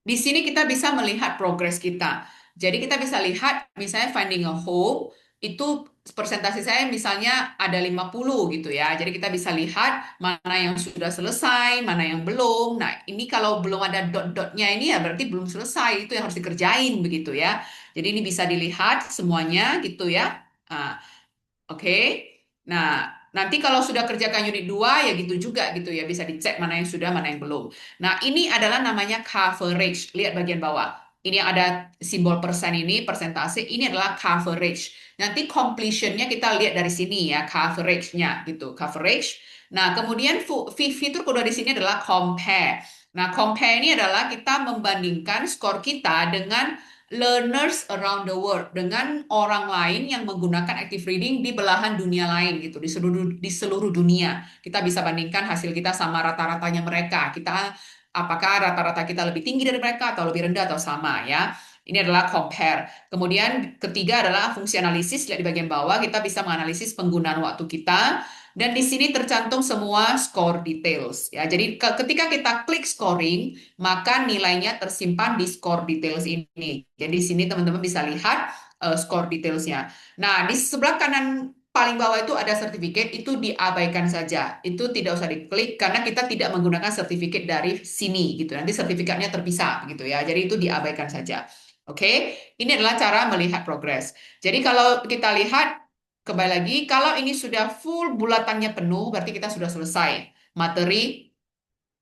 Di sini kita bisa melihat progres kita. Jadi kita bisa lihat misalnya finding a home itu persentase saya misalnya ada 50 gitu ya. Jadi kita bisa lihat mana yang sudah selesai, mana yang belum. Nah, ini kalau belum ada dot-dotnya ini ya berarti belum selesai. Itu yang harus dikerjain begitu ya. Jadi ini bisa dilihat semuanya gitu ya. Nah, oke. Nah, nanti kalau sudah kerjakan unit 2 ya gitu juga gitu ya. Bisa dicek mana yang sudah, mana yang belum. Nah, ini adalah namanya coverage. Lihat bagian bawah. Ini yang ada simbol persen ini, persentase. Ini adalah coverage. Nanti completion-nya kita lihat dari sini ya, coverage-nya gitu. Coverage. Nah, kemudian fitur kedua di sini adalah compare. Nah, compare ini adalah kita membandingkan skor kita dengan learners around the world dengan orang lain yang menggunakan active reading di belahan dunia lain gitu di seluruh dunia kita bisa bandingkan hasil kita sama rata-ratanya mereka kita apakah rata-rata kita lebih tinggi dari mereka atau lebih rendah atau sama ya ini adalah compare kemudian ketiga adalah fungsi analisis lihat di bagian bawah kita bisa menganalisis penggunaan waktu kita dan di sini tercantum semua score details ya jadi ketika kita klik scoring maka nilainya tersimpan di score details ini. Jadi di sini teman-teman bisa lihat score detailsnya. Nah, di sebelah kanan paling bawah itu ada sertifikat, itu diabaikan saja. Itu tidak usah diklik karena kita tidak menggunakan sertifikat dari sini gitu. Nanti sertifikatnya terpisah gitu ya. Jadi itu diabaikan saja. Oke, ini adalah cara melihat progres. Jadi kalau kita lihat kembali lagi, kalau ini sudah full bulatannya penuh, berarti kita sudah selesai materi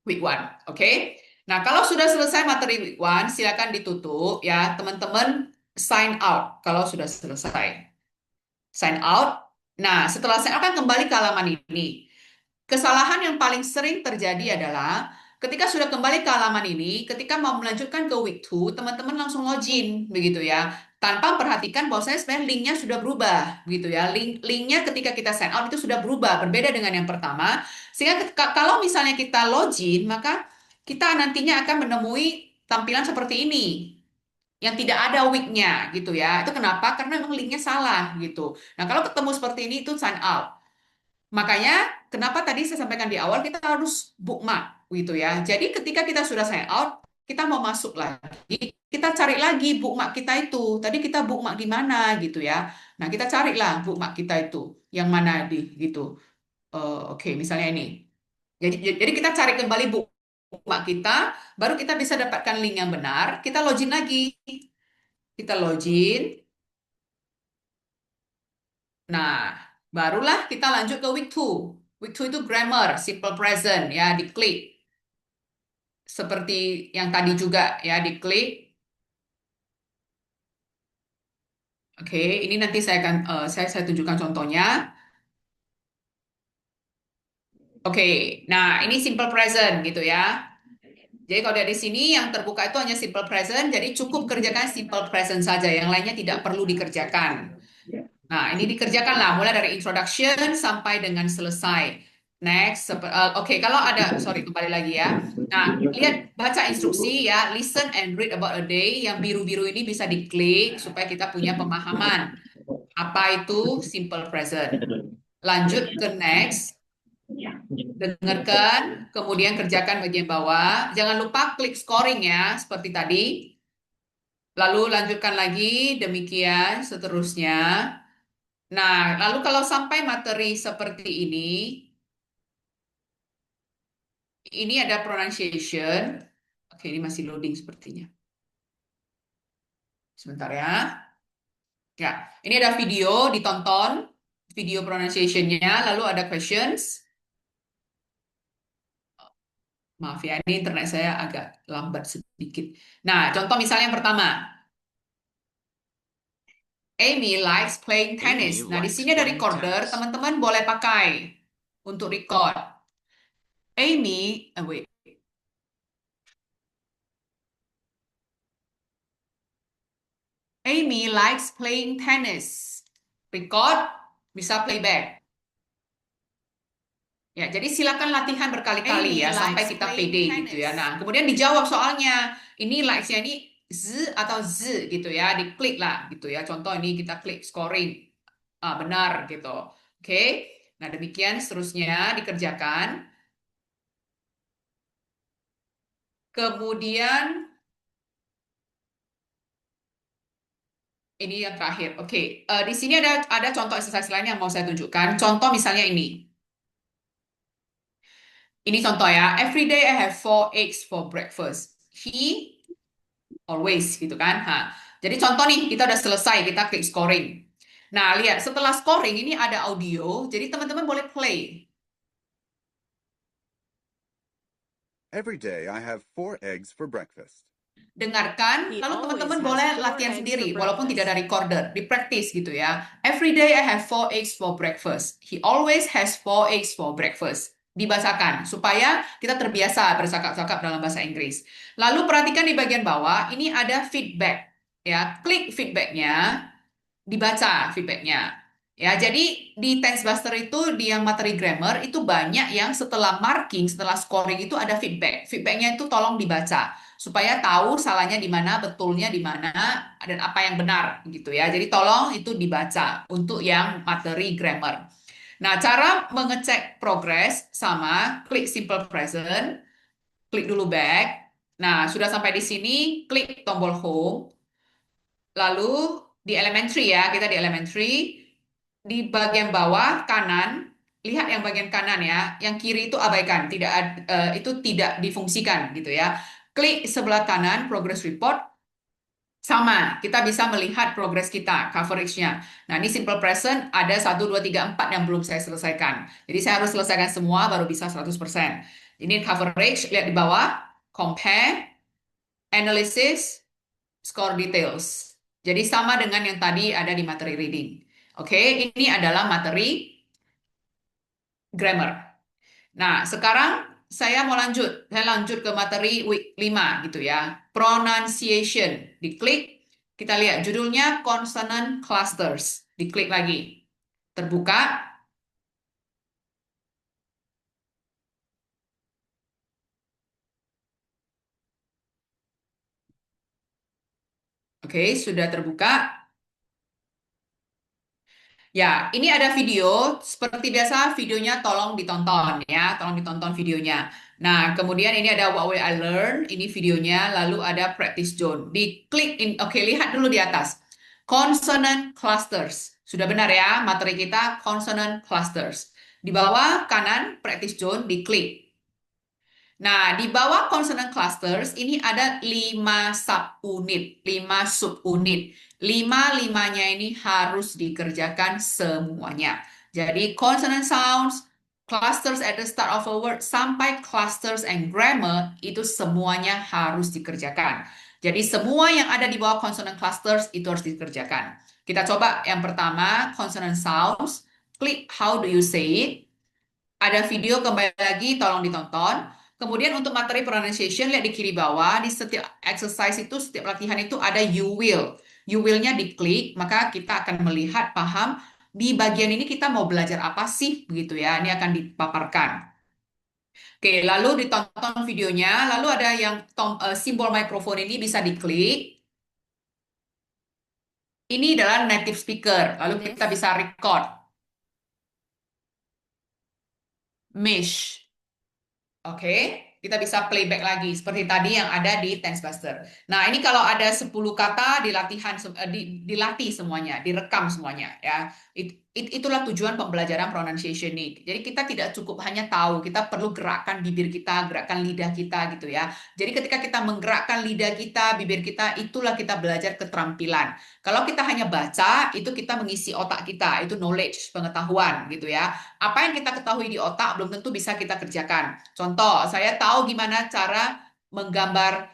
week one. Oke. Nah, kalau sudah selesai materi week one, silakan ditutup ya, teman-teman sign out kalau sudah selesai. Sign out. Nah, setelah sign out kan kembali ke halaman ini. Kesalahan yang paling sering terjadi adalah ketika sudah kembali ke halaman ini, ketika mau melanjutkan ke week 2, teman-teman langsung login begitu ya. Tanpa perhatikan bahwa saya sebenarnya linknya sudah berubah begitu ya. Linknya ketika kita sign out itu sudah berubah, berbeda dengan yang pertama. Sehingga kalau misalnya kita login, maka kita nantinya akan menemui tampilan seperti ini yang tidak ada week-nya gitu ya. Itu kenapa? Karena memang linknya salah gitu. Nah, kalau ketemu seperti ini itu sign out. Makanya kenapa tadi saya sampaikan di awal kita harus bookmark gitu ya. Jadi ketika kita sudah sign out, kita mau masuk lagi, kita cari lagi bookmark kita itu. Tadi kita bookmark di mana gitu ya. Nah, kita carilah bookmark kita itu yang mana di gitu. Oke, misalnya ini. Jadi kita cari kembali bookmark kita, baru kita bisa dapatkan link yang benar. Kita login lagi. Kita login. Nah, barulah kita lanjut ke week 2. Week 2 itu grammar, simple present ya, diklik. Seperti yang tadi juga ya, diklik. Oke, ini nanti saya akan saya tunjukkan contohnya. Oke, nah ini simple present gitu ya. Jadi kalau dari sini yang terbuka itu hanya simple present, jadi cukup kerjakan simple present saja, yang lainnya tidak perlu dikerjakan. Nah, ini dikerjakan lah, mulai dari introduction sampai dengan selesai. Next, oke, kalau ada, sorry, kembali lagi ya. Nah, lihat, baca instruksi ya, listen and read about a day. Yang biru-biru ini bisa diklik supaya kita punya pemahaman. Apa itu simple present? Lanjut ke next, dengarkan, kemudian kerjakan bagian bawah. Jangan lupa klik scoring ya, seperti tadi. Lalu lanjutkan lagi, demikian seterusnya. Nah, lalu kalau sampai materi seperti ini ada pronunciation. Oke, ini masih loading sepertinya. Sebentar ya. Ya, ini ada video, ditonton. Video pronunciation-nya, lalu ada questions. Maaf ya, ini internet saya agak lambat sedikit. Nah, contoh misalnya yang pertama. Amy likes playing Amy tennis. Nah, di likes sini ada playing recorder, tennis. teman-teman boleh pakai untuk record. Wait. Amy likes playing tennis. Record, bisa playback. Ya, jadi silakan latihan berkali-kali ya Amy sampai likes kita playing pede gitu ya. tennis. Nah, kemudian dijawab soalnya. Ini likes-nya ini z atau z gitu ya. Diklik lah gitu ya. Contoh ini kita klik scoring. Ah, benar gitu. Oke. Nah, demikian seterusnya dikerjakan. Kemudian ini yang terakhir. Oke, di sini ada contoh exercise lain yang mau saya tunjukkan. Contoh misalnya ini. Ini contoh ya. Every day I have 4 eggs for breakfast. He always gitu kan. Jadi contoh nih, kita udah selesai, kita klik scoring. Nah, lihat setelah scoring ini ada audio, jadi teman-teman boleh play. Every day I have 4 eggs for breakfast. Dengarkan, He lalu always teman-teman has boleh 4 latihan eggs sendiri, for walaupun tidak ada breakfast. recorder, di practice gitu ya. Every day I have 4 eggs for breakfast. He always has 4 eggs for breakfast. Dibacakan, supaya kita terbiasa bercakap-cakap dalam bahasa Inggris. Lalu perhatikan di bagian bawah, ini ada feedback. Ya, klik feedbacknya, dibaca feedbacknya. Ya, jadi di TenseBuster itu di yang materi grammar itu banyak yang setelah marking, setelah scoring itu ada feedback. Feedbacknya itu tolong dibaca supaya tahu salahnya di mana, betulnya di mana, dan apa yang benar gitu ya. Jadi tolong itu dibaca untuk yang materi grammar. Nah, cara mengecek progress sama klik simple present, klik dulu back. Nah, sudah sampai di sini, klik tombol home. Lalu di elementary ya, kita di elementary, di bagian bawah kanan, lihat yang bagian kanan ya, yang kiri itu abaikan, itu tidak difungsikan gitu ya. Klik sebelah kanan progress report, sama, kita bisa melihat progres kita, coveragenya. Nah, ini simple present ada 1, 2, 3, 4 yang belum saya selesaikan. Jadi saya harus selesaikan semua baru bisa 100%. Ini coverage, lihat di bawah, compare, analysis, score details. Jadi sama dengan yang tadi ada di materi reading. Oke, ini adalah materi grammar. Nah, sekarang saya mau lanjut. Saya lanjut ke materi week 5 gitu ya. Pronunciation. Diklik, kita lihat judulnya consonant clusters. Diklik lagi. Terbuka. Oke, sudah terbuka. Ya, ini ada video. Seperti biasa, videonya tolong ditonton ya. Tolong ditonton videonya. Nah, kemudian ini ada What Will I Learn. Ini videonya. Lalu ada Practice Zone. Diklik, oke, lihat dulu di atas. Consonant clusters. Sudah benar ya, materi kita consonant clusters. Di bawah kanan, Practice Zone, diklik. Nah, di bawah consonant clusters ini ada 5 subunit, 5 subunit. 5-5-nya ini harus dikerjakan semuanya. Jadi consonant sounds, clusters at the start of a word, sampai clusters and grammar itu semuanya harus dikerjakan. Jadi semua yang ada di bawah consonant clusters itu harus dikerjakan. Kita coba yang pertama, consonant sounds. Klik how do you say it. Ada video kembali lagi, tolong ditonton. Kemudian untuk materi pronunciation, lihat di kiri bawah, di setiap exercise itu, setiap latihan itu ada you will. You will-nya diklik, maka kita akan melihat, paham, di bagian ini kita mau belajar apa sih, begitu ya. Ini akan dipaparkan. Oke, lalu ditonton videonya, lalu ada yang simbol mikrofon ini bisa diklik. Ini adalah native speaker, lalu kita bisa record. Mish. Oke, kita bisa playback lagi seperti tadi yang ada di TenseBuster. Nah, ini kalau ada 10 kata dilatih semuanya, direkam semuanya ya. Itulah tujuan pembelajaran pronunciation ini. Jadi kita tidak cukup hanya tahu, kita perlu gerakkan bibir kita, gerakkan lidah kita gitu ya. Jadi ketika kita menggerakkan lidah kita, bibir kita, itulah kita belajar keterampilan. Kalau kita hanya baca, itu kita mengisi otak kita, itu knowledge, pengetahuan gitu ya. Apa yang kita ketahui di otak belum tentu bisa kita kerjakan. Contoh, saya tahu gimana cara menggambar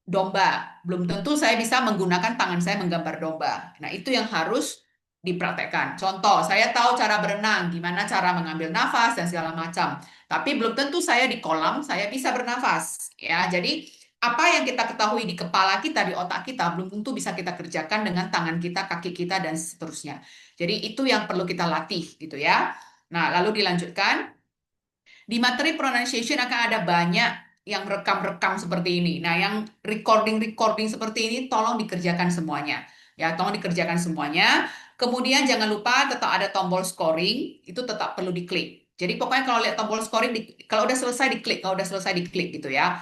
domba. Belum tentu saya bisa menggunakan tangan saya menggambar domba. Nah, itu yang harus dipraktekkan. Contoh, saya tahu cara berenang, gimana cara mengambil nafas dan segala macam. Tapi belum tentu saya di kolam saya bisa bernafas. Ya, jadi apa yang kita ketahui di kepala kita, di otak kita, belum tentu bisa kita kerjakan dengan tangan kita, kaki kita, dan seterusnya. Jadi itu yang perlu kita latih gitu ya. Nah, lalu dilanjutkan. Di materi pronunciation akan ada banyak yang rekam-rekam seperti ini. Nah, yang recording-recording seperti ini tolong dikerjakan semuanya. Ya, tolong dikerjakan semuanya. Kemudian jangan lupa tetap ada tombol scoring, itu tetap perlu diklik. Jadi pokoknya kalau lihat tombol scoring, kalau udah selesai diklik, kalau udah selesai diklik gitu ya.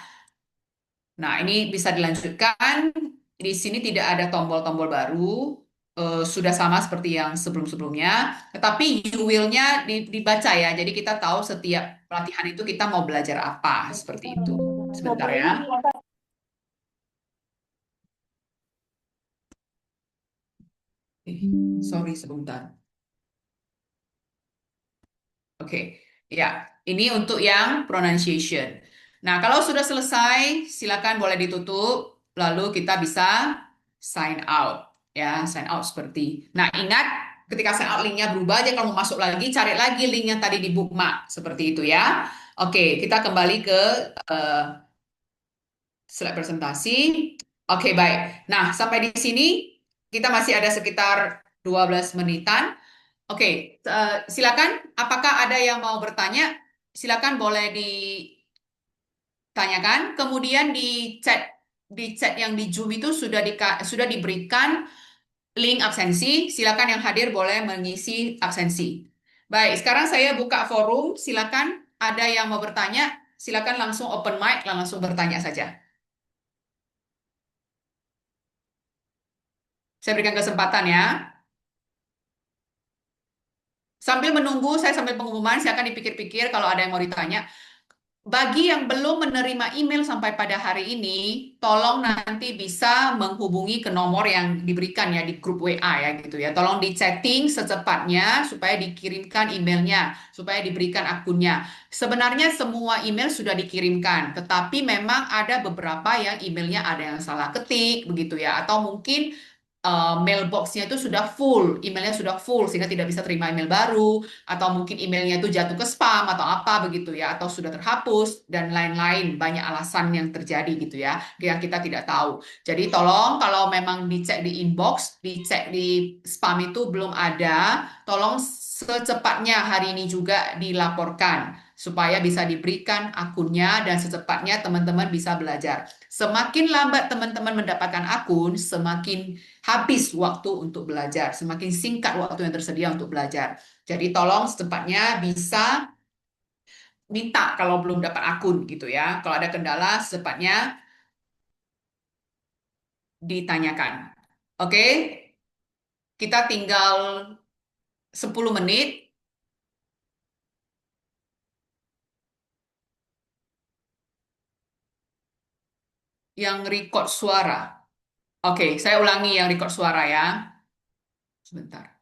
Nah, ini bisa dilanjutkan. Di sini tidak ada tombol-tombol baru. sudah sama seperti yang sebelum-sebelumnya, tetapi you will-nya dibaca ya. Jadi kita tahu setiap pelatihan itu kita mau belajar apa, seperti itu. Sebentar ya. Sorry sebentar. Oke, ya. Ini untuk yang pronunciation. Nah, kalau sudah selesai, silakan boleh ditutup. Lalu kita bisa sign out. Ya, sign out seperti. Nah, ingat ketika sign out linknya berubah aja. Kalau mau masuk lagi, cari lagi link yang tadi di bookmark. Seperti itu ya. Oke, kita kembali ke eh, slide presentasi. Oke, baik. Nah, sampai di sini kita masih ada sekitar 12 menitan. Oke, silakan. Apakah ada yang mau bertanya? Silakan boleh ditanyakan. Kemudian di chat yang di Zoom itu sudah diberikan link absensi. Silakan yang hadir boleh mengisi absensi. Baik, sekarang saya buka forum. Silakan ada yang mau bertanya. Silakan langsung open mic, langsung bertanya saja. Saya berikan kesempatan ya. Sambil menunggu, saya sambil pengumuman, silakan dipikir-pikir kalau ada yang mau ditanya. Bagi yang belum menerima email sampai pada hari ini, tolong nanti bisa menghubungi ke nomor yang diberikan ya di grup WA ya gitu ya. Tolong di chatting secepatnya supaya dikirimkan emailnya, supaya diberikan akunnya. Sebenarnya semua email sudah dikirimkan, tetapi memang ada beberapa yang emailnya ada yang salah ketik begitu ya, atau mungkin mailboxnya itu sudah full, emailnya sudah full sehingga tidak bisa terima email baru, atau mungkin emailnya itu jatuh ke spam atau apa begitu ya, atau sudah terhapus dan lain-lain, banyak alasan yang terjadi gitu ya yang kita tidak tahu. Jadi tolong kalau memang dicek di inbox, dicek di spam itu belum ada, tolong secepatnya hari ini juga dilaporkan supaya bisa diberikan akunnya dan secepatnya teman-teman bisa belajar. Semakin lambat teman-teman mendapatkan akun, semakin habis waktu untuk belajar, semakin singkat waktu yang tersedia untuk belajar. Jadi tolong secepatnya bisa minta kalau belum dapat akun gitu ya. Kalau ada kendala secepatnya ditanyakan. Oke, kita tinggal 10 menit yang record suara. Oke, saya ulangi yang record suara ya. Sebentar.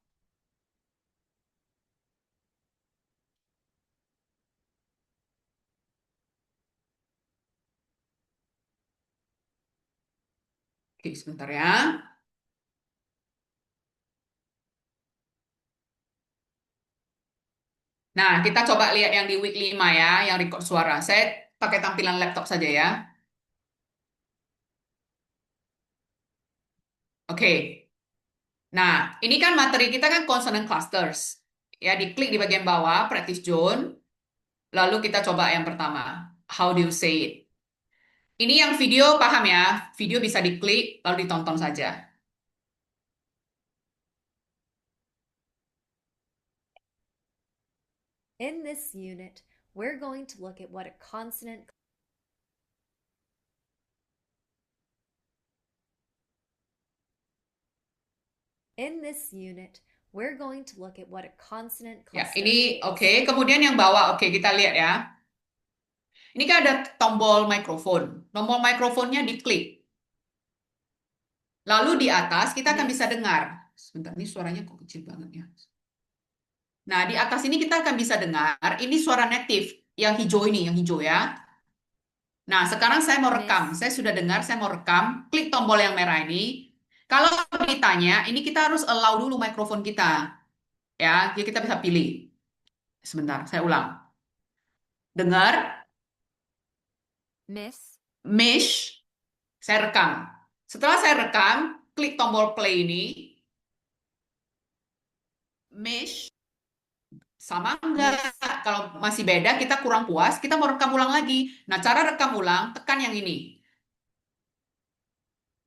Oke, sebentar ya. Nah, kita coba lihat yang di week 5 ya, yang record suara. Saya pakai tampilan laptop saja ya. Oke. Nah, ini kan materi kita kan consonant clusters. Ya, diklik di bagian bawah, practice zone. Lalu kita coba yang pertama. How do you say it? Ini yang video paham ya? Video bisa diklik, lalu ditonton saja. In this unit, we're going to look at what a consonant In this unit, we're going to look at what a consonant Ya, cluster ini is. oke. Kemudian yang bawah, oke, kita lihat ya. Ini kan ada tombol mikrofon. Tombol mikrofonnya diklik. Lalu di atas kita akan bisa dengar. Sebentar, ini suaranya kok kecil banget ya. Nah, di atas ini kita akan bisa dengar. Ini suara native yang hijau ini, yang hijau ya. Nah, sekarang saya mau rekam. Saya sudah dengar, saya mau rekam. Klik tombol yang merah ini. Kalau ditanya, ini kita harus allow dulu mikrofon kita. Ya, jadi kita bisa pilih. Sebentar, saya ulang. Dengar, Miss, mesh, saya rekam. Setelah saya rekam, klik tombol play ini. Mesh, sama enggak? Kalau masih beda, kita kurang puas, kita mau rekam ulang lagi. Nah, cara rekam ulang, tekan yang ini.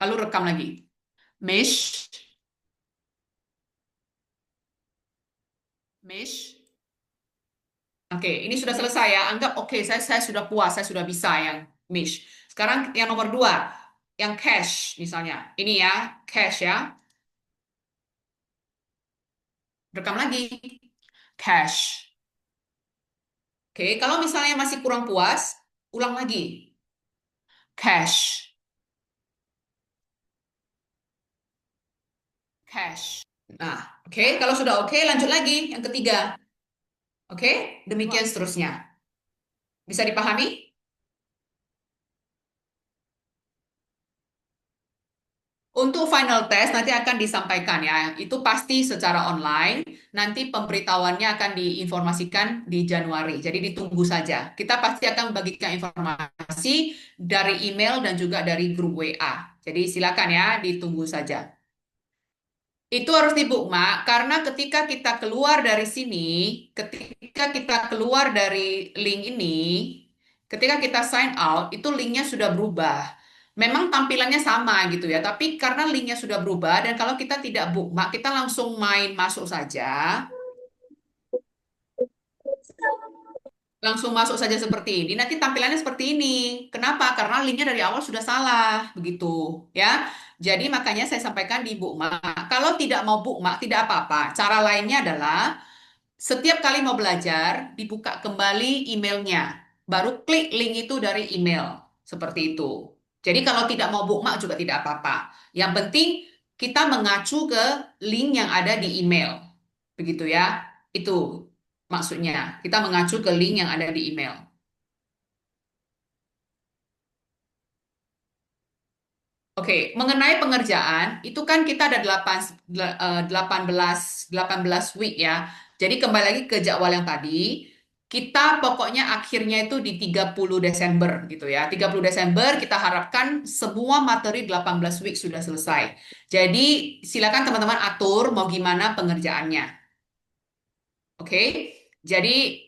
Lalu rekam lagi. Mesh, mesh. Oke, ini sudah selesai ya. Anggap oke, saya sudah puas, saya sudah bisa yang mesh. Sekarang yang nomor 2, yang cache misalnya. Ini ya, cache ya. Rekam lagi. Cash. Oke, kalau misalnya masih kurang puas, ulang lagi. Cash. Cash. Nah, oke, kalau sudah oke, lanjut lagi yang ketiga. Oke, demikian seterusnya. Bisa dipahami? Untuk final test nanti akan disampaikan ya. Itu pasti secara online. Nanti pemberitahuannya akan diinformasikan di Januari. Jadi ditunggu saja. Kita pasti akan membagikan informasi dari email dan juga dari grup WA. Jadi silakan ya, ditunggu saja. Itu harus dibookmark karena ketika kita keluar dari sini, ketika kita keluar dari link ini, ketika kita sign out, itu linknya sudah berubah. Memang tampilannya sama gitu ya, tapi karena linknya sudah berubah dan kalau kita tidak bookmark, kita langsung main masuk saja, langsung masuk saja seperti ini. Nanti tampilannya seperti ini. Kenapa? Karena linknya dari awal sudah salah, begitu ya. Jadi makanya saya sampaikan di bookmark. Kalau tidak mau bookmark, tidak apa-apa. Cara lainnya adalah setiap kali mau belajar, dibuka kembali emailnya. Baru klik link itu dari email. Seperti itu. Jadi kalau tidak mau bookmark juga tidak apa-apa. Yang penting kita mengacu ke link yang ada di email. Begitu ya. Itu maksudnya. Kita mengacu ke link yang ada di email. Oke, mengenai pengerjaan, itu kan kita ada 18 week ya. Jadi kembali lagi ke jadwal yang tadi, kita pokoknya akhirnya itu di 30 Desember gitu ya. 30 Desember kita harapkan semua materi 18 week sudah selesai. Jadi silakan teman-teman atur mau gimana pengerjaannya. Oke, jadi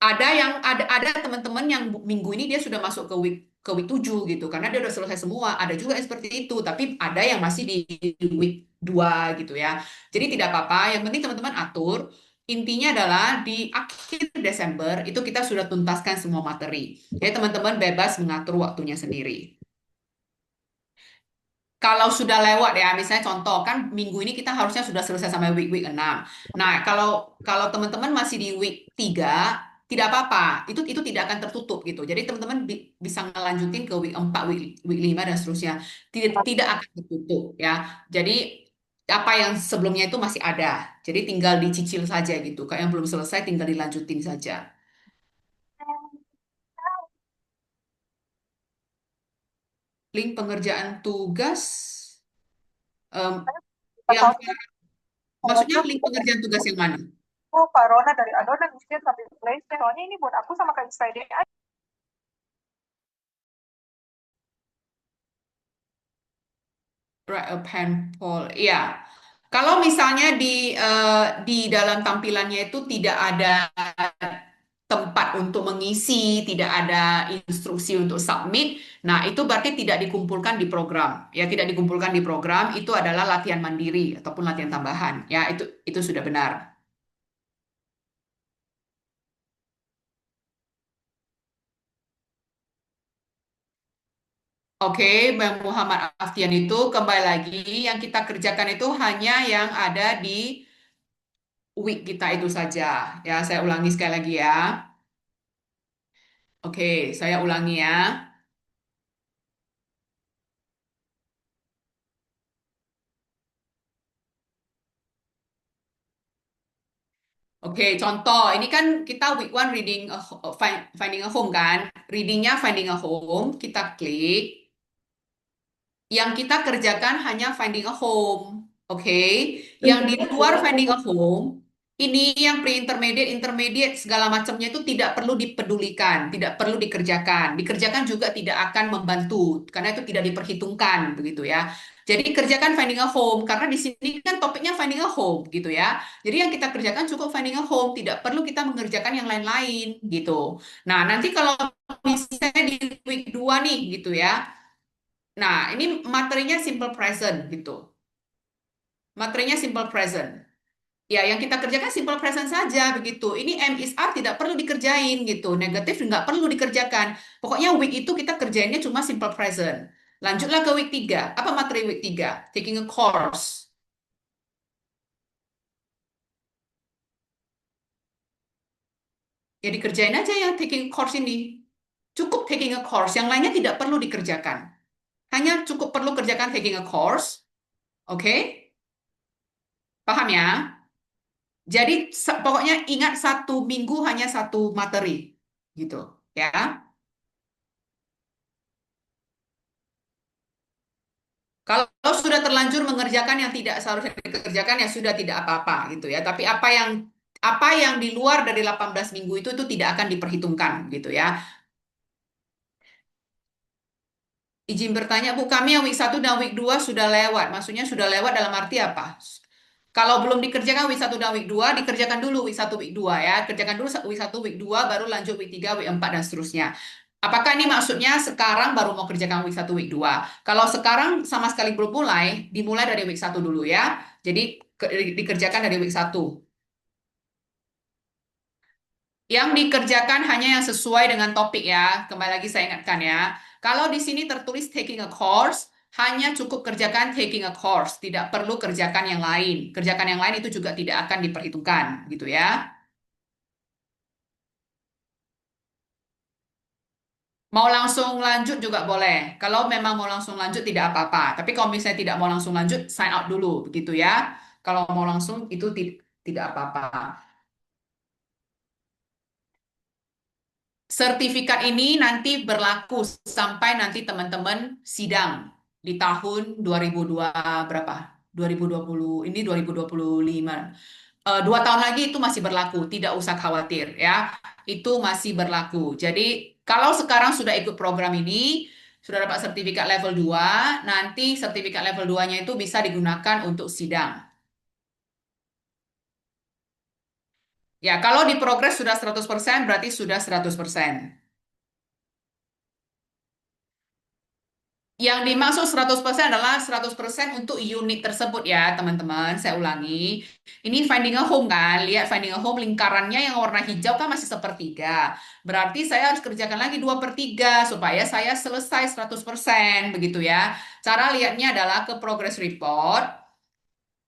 ada teman-teman yang minggu ini dia sudah masuk ke week 7 gitu karena dia udah selesai semua. Ada juga yang seperti itu, tapi ada yang masih di week 2 gitu ya. Jadi tidak apa-apa, yang penting teman-teman atur. Intinya adalah di akhir Desember itu kita sudah tuntaskan semua materi. Jadi teman-teman bebas mengatur waktunya sendiri. Kalau sudah lewat ya, misalnya contoh kan minggu ini kita harusnya sudah selesai sampai week 6. Nah, kalau kalau teman-teman masih di week 3, tidak apa-apa. Itu tidak akan tertutup gitu. Jadi teman-teman bisa ngelanjutin ke week 4, week 5 dan seterusnya. Tidak akan tertutup ya. Jadi apa yang sebelumnya itu masih ada. Jadi tinggal dicicil saja gitu. Kayak yang belum selesai tinggal dilanjutin saja. Link pengerjaan tugas em, yang maksudnya link pengerjaan tugas yang mana? Oh, Kak Rona dari adonan miskin sampai play. Soalnya ini buat aku sama Kak Friday aja. Write a pen poll. Ya, kalau misalnya di dalam tampilannya itu tidak ada tempat untuk mengisi, tidak ada instruksi untuk submit, nah itu berarti tidak dikumpulkan di program. Ya, tidak dikumpulkan di program, itu adalah latihan mandiri ataupun latihan tambahan. Ya, itu sudah benar. Oke, Bang Muhammad Aftian itu kembali lagi yang kita kerjakan itu hanya yang ada di week kita itu saja. Ya, saya ulangi sekali lagi ya. Oke, saya ulangi ya. Oke, contoh ini kan kita week one reading finding a home kan. Readingnya finding a home, kita klik. Yang kita kerjakan hanya finding a home. Oke, yang di luar finding a home, ini yang pre-intermediate, intermediate, segala macamnya itu tidak perlu dipedulikan, tidak perlu dikerjakan. Dikerjakan juga tidak akan membantu, karena itu tidak diperhitungkan, begitu ya. Jadi kerjakan finding a home, karena di sini kan topiknya finding a home, gitu ya. Jadi yang kita kerjakan cukup finding a home, tidak perlu kita mengerjakan yang lain-lain, gitu. Nah, nanti kalau misalnya di week 2 nih, gitu ya. Nah, ini materinya simple present gitu. Materinya simple present. Ya, yang kita kerjakan simple present saja begitu. Ini M is R tidak perlu dikerjain gitu. Negatif nggak perlu dikerjakan. Pokoknya week itu kita kerjainnya cuma simple present. Lanjutlah ke week 3. Apa materi week 3? Taking a course. Ya dikerjain aja yang taking course ini. Cukup taking a course, yang lainnya tidak perlu dikerjakan. Hanya cukup perlu kerjakan taking a course, oke? Paham ya? Jadi pokoknya ingat 1 minggu hanya 1 materi, gitu ya. Kalau sudah terlanjur mengerjakan yang tidak seharusnya dikerjakan ya sudah tidak apa-apa gitu ya. Tapi apa yang di luar dari 18 minggu itu tidak akan diperhitungkan gitu ya. Izin bertanya, Bu, kami yang week 1 dan week 2 sudah lewat. Maksudnya sudah lewat dalam arti apa? Kalau belum dikerjakan week 1 dan week 2, dikerjakan dulu week 1, week 2 ya. Kerjakan dulu week 1, week 2, baru lanjut week 3, week 4, dan seterusnya. Apakah ini maksudnya sekarang baru mau kerjakan week 1, week 2? Kalau sekarang sama sekali belum mulai, dimulai dari week 1 dulu ya. Jadi dikerjakan dari week 1. Yang dikerjakan hanya yang sesuai dengan topik ya. Kembali lagi saya ingatkan ya. Kalau di sini tertulis taking a course, hanya cukup kerjakan taking a course, tidak perlu kerjakan yang lain. Kerjakan yang lain itu juga tidak akan diperhitungkan, gitu ya. Mau langsung lanjut juga boleh. Kalau memang mau langsung lanjut tidak apa-apa. Tapi kalau misalnya tidak mau langsung lanjut, sign out dulu, begitu ya. Kalau mau langsung itu tidak apa-apa. Sertifikat ini nanti berlaku sampai nanti teman-teman sidang di tahun 2002 berapa? 2020, ini 2025. 2 tahun lagi itu masih berlaku, tidak usah khawatir ya. Itu masih berlaku. Jadi kalau sekarang sudah ikut program ini, sudah dapat sertifikat level 2, nanti sertifikat level 2-nya itu bisa digunakan untuk sidang. Ya, kalau di progres sudah 100%, berarti sudah 100%. Yang dimaksud 100% adalah 100% untuk unit tersebut ya, teman-teman. Saya ulangi. Ini finding a home kan? Lihat finding a home lingkarannya yang warna hijau kan masih sepertiga. Berarti saya harus kerjakan lagi 2/3 supaya saya selesai 100%, begitu ya. Cara lihatnya adalah ke progress report.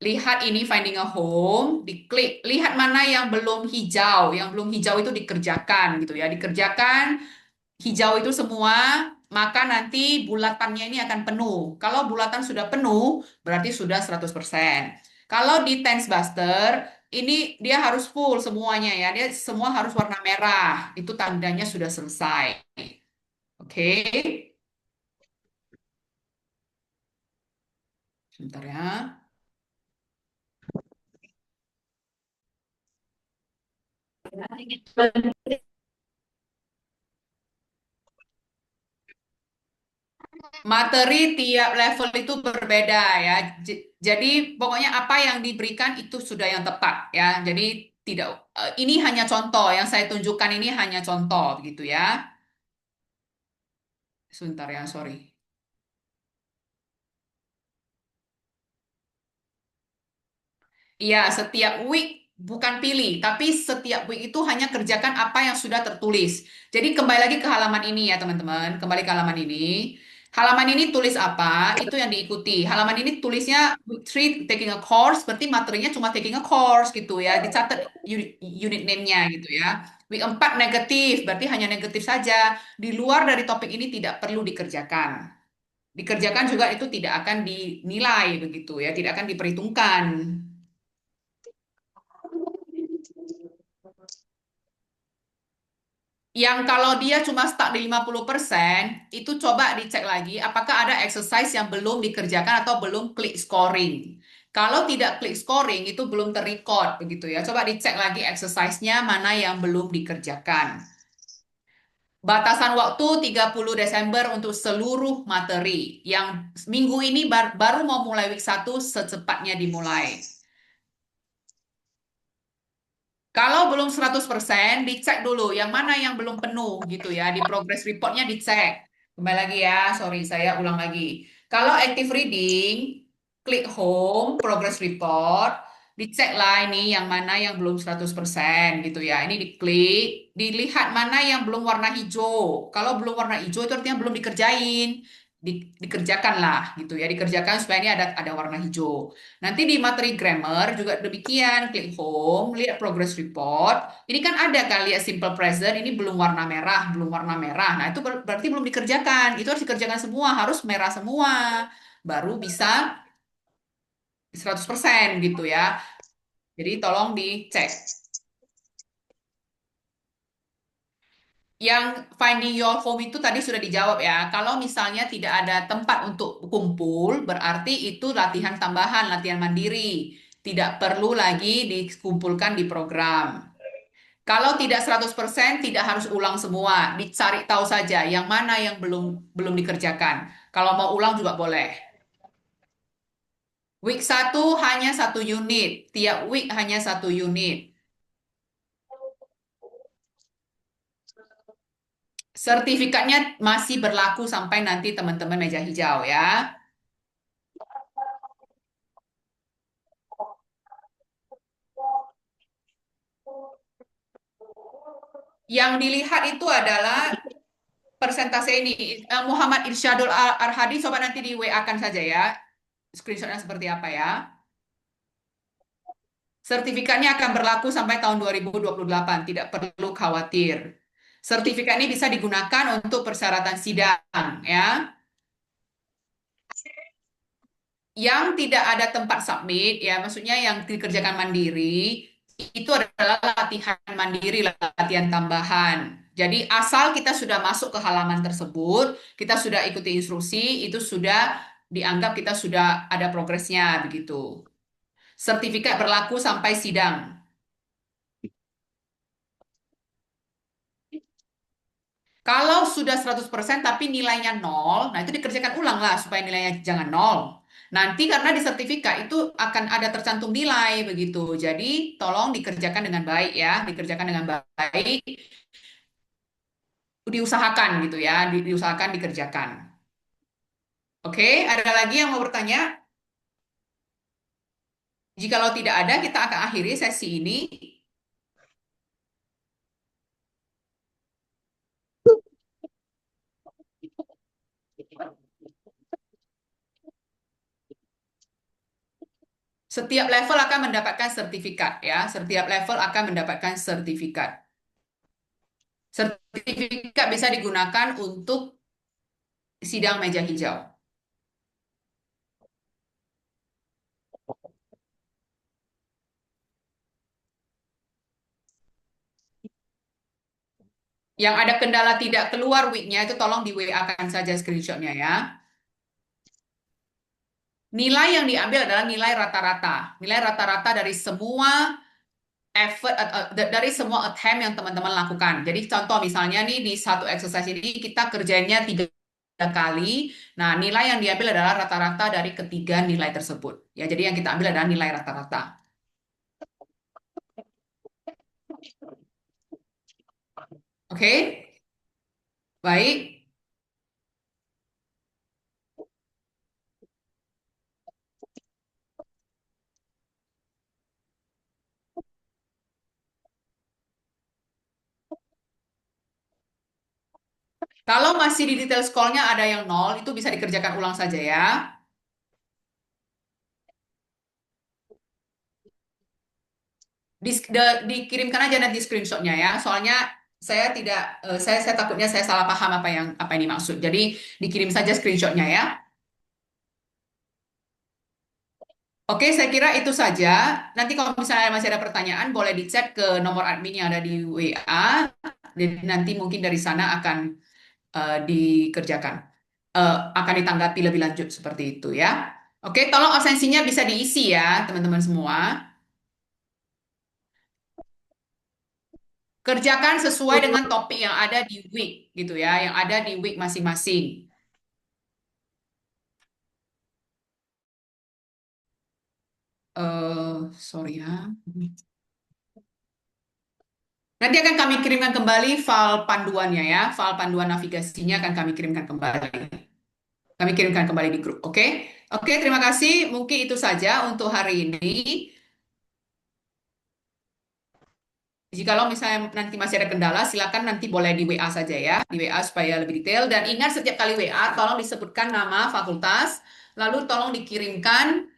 Lihat ini finding a home, diklik. Lihat mana yang belum hijau. Yang belum hijau itu dikerjakan gitu ya. Dikerjakan hijau itu semua, maka nanti bulatannya ini akan penuh. Kalau bulatan sudah penuh, berarti sudah 100%. Kalau di Tense Buster, ini dia harus full semuanya ya. Dia semua harus warna merah. Itu tandanya sudah selesai. Oke. Sebentar ya. Materi tiap level itu berbeda ya. Jadi pokoknya apa yang diberikan itu sudah yang tepat ya. Jadi tidak ini hanya contoh yang saya tunjukkan, ini hanya contoh gitu ya. Sebentar ya, sorry. Iya, setiap week bukan pilih, tapi setiap week itu hanya kerjakan apa yang sudah tertulis. Jadi kembali lagi ke halaman ini ya teman-teman, kembali ke halaman ini. Halaman ini tulis apa, itu yang diikuti. Halaman ini tulisnya week 3 taking a course, berarti materinya cuma taking a course gitu ya. Dicatat unit name-nya gitu ya. Week 4 negatif, berarti hanya negatif saja. Di luar dari topik ini tidak perlu dikerjakan. Dikerjakan juga itu tidak akan dinilai begitu ya, tidak akan diperhitungkan. Yang kalau dia cuma stuck di 50%, itu coba dicek lagi apakah ada exercise yang belum dikerjakan atau belum klik scoring. Kalau tidak klik scoring, itu belum terrecord begitu ya. Coba dicek lagi exercise-nya mana yang belum dikerjakan. Batasan waktu 30 Desember untuk seluruh materi. Yang minggu ini baru mau mulai week 1, secepatnya dimulai. Kalau belum 100%, dicek dulu yang mana yang belum penuh gitu ya. Di progress reportnya dicek. Kembali lagi ya, sorry saya ulang lagi. Kalau active reading, klik home, progress report, diceklah ini yang mana yang belum 100% gitu ya. Ini diklik, dilihat mana yang belum warna hijau. Kalau belum warna hijau itu artinya belum dikerjain. dikerjakan lah gitu ya, dikerjakan supaya ini ada warna hijau. Nanti di materi grammar juga demikian, klik home, lihat progress report. Ini kan ada kan, lihat simple present, ini belum warna merah, belum warna merah. Nah, itu berarti belum dikerjakan. Itu harus dikerjakan semua, harus merah semua. Baru bisa 100% gitu ya. Jadi tolong dicek. Yang finding your home itu tadi sudah dijawab ya. Kalau misalnya tidak ada tempat untuk kumpul, berarti itu latihan tambahan, latihan mandiri. Tidak perlu lagi dikumpulkan di program. Kalau tidak 100%, tidak harus ulang semua. Dicari tahu saja yang mana yang belum belum dikerjakan. Kalau mau ulang juga boleh. Week 1 hanya 1 unit. Tiap week hanya 1 unit. Sertifikatnya masih berlaku sampai nanti teman-teman meja hijau ya. Yang dilihat itu adalah persentase ini. Muhammad Irsyadul Arhadi, coba nanti di WA-kan saja ya. Screenshotnya seperti apa ya. Sertifikatnya akan berlaku sampai tahun 2028, tidak perlu khawatir. Sertifikat ini bisa digunakan untuk persyaratan sidang ya. Yang tidak ada tempat submit ya, maksudnya yang dikerjakan mandiri itu adalah latihan mandiri, latihan tambahan. Jadi asal kita sudah masuk ke halaman tersebut, kita sudah ikuti instruksi, itu sudah dianggap kita sudah ada progresnya begitu. Sertifikat berlaku sampai sidang. Kalau sudah 100% tapi nilainya nol, nah itu dikerjakan ulang lah supaya nilainya jangan nol. Nanti karena di sertifikat itu akan ada tercantum nilai begitu. Jadi tolong dikerjakan dengan baik ya, dikerjakan dengan baik, diusahakan gitu ya, diusahakan dikerjakan. Oke, ada lagi yang mau bertanya? Jikalau tidak ada, kita akan akhiri sesi ini. Setiap level akan mendapatkan sertifikat ya, setiap level akan mendapatkan sertifikat. Sertifikat bisa digunakan untuk sidang meja hijau. Yang ada kendala tidak keluar weeknya itu tolong di WA-kan saja screenshotnya ya. Nilai yang diambil adalah nilai rata-rata. Nilai rata-rata dari semua effort, dari semua attempt yang teman-teman lakukan. Jadi contoh misalnya nih di satu exercise ini kita kerjainnya 3 kali. Nah, nilai yang diambil adalah rata-rata dari ketiga nilai tersebut. Ya, jadi yang kita ambil adalah nilai rata-rata. Oke? Baik. Kalau masih di detail score-nya ada yang nol, itu bisa dikerjakan ulang saja ya. Dikirimkan aja nanti screenshotnya ya. Soalnya saya tidak, saya takutnya saya salah paham apa yang dimaksud. Jadi dikirim saja screenshotnya ya. Oke, saya kira itu saja. Nanti kalau misalnya masih ada pertanyaan, boleh dicek ke nomor admin yang ada di WA. Jadi nanti mungkin dari sana akan dikerjakan, akan ditanggapi lebih lanjut seperti itu ya. Oke, tolong absensinya bisa diisi ya, teman-teman semua. Kerjakan sesuai dengan topik yang ada di week gitu ya, yang ada di week masing-masing. Sorry ya. Nanti akan kami kirimkan kembali file panduannya ya, file panduan navigasinya akan kami kirimkan kembali. Kami kirimkan kembali di grup, oke? Oke, terima kasih. Mungkin itu saja untuk hari ini. Jikalau misalnya nanti masih ada kendala, silakan nanti boleh di WA saja ya, di WA supaya lebih detail. Dan ingat setiap kali WA, tolong disebutkan nama fakultas, lalu tolong dikirimkan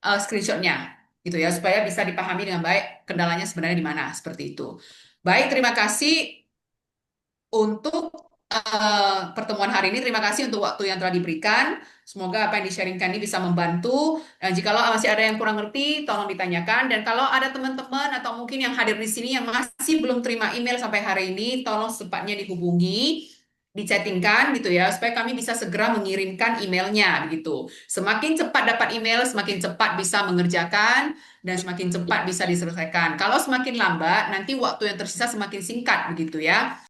screenshotnya, gitu ya, supaya bisa dipahami dengan baik kendalanya sebenarnya di mana, seperti itu. Baik, terima kasih untuk pertemuan hari ini. Terima kasih untuk waktu yang telah diberikan. Semoga apa yang di-sharingkan ini bisa membantu. Dan jikalau masih ada yang kurang ngerti, tolong ditanyakan. Dan kalau ada teman-teman atau mungkin yang hadir di sini yang masih belum terima email sampai hari ini, tolong secepatnya dihubungi, dichattingkan gitu ya, supaya kami bisa segera mengirimkan emailnya begitu. Semakin cepat dapat email, semakin cepat bisa mengerjakan dan semakin cepat bisa diselesaikan. Kalau semakin lambat, nanti waktu yang tersisa semakin singkat begitu ya.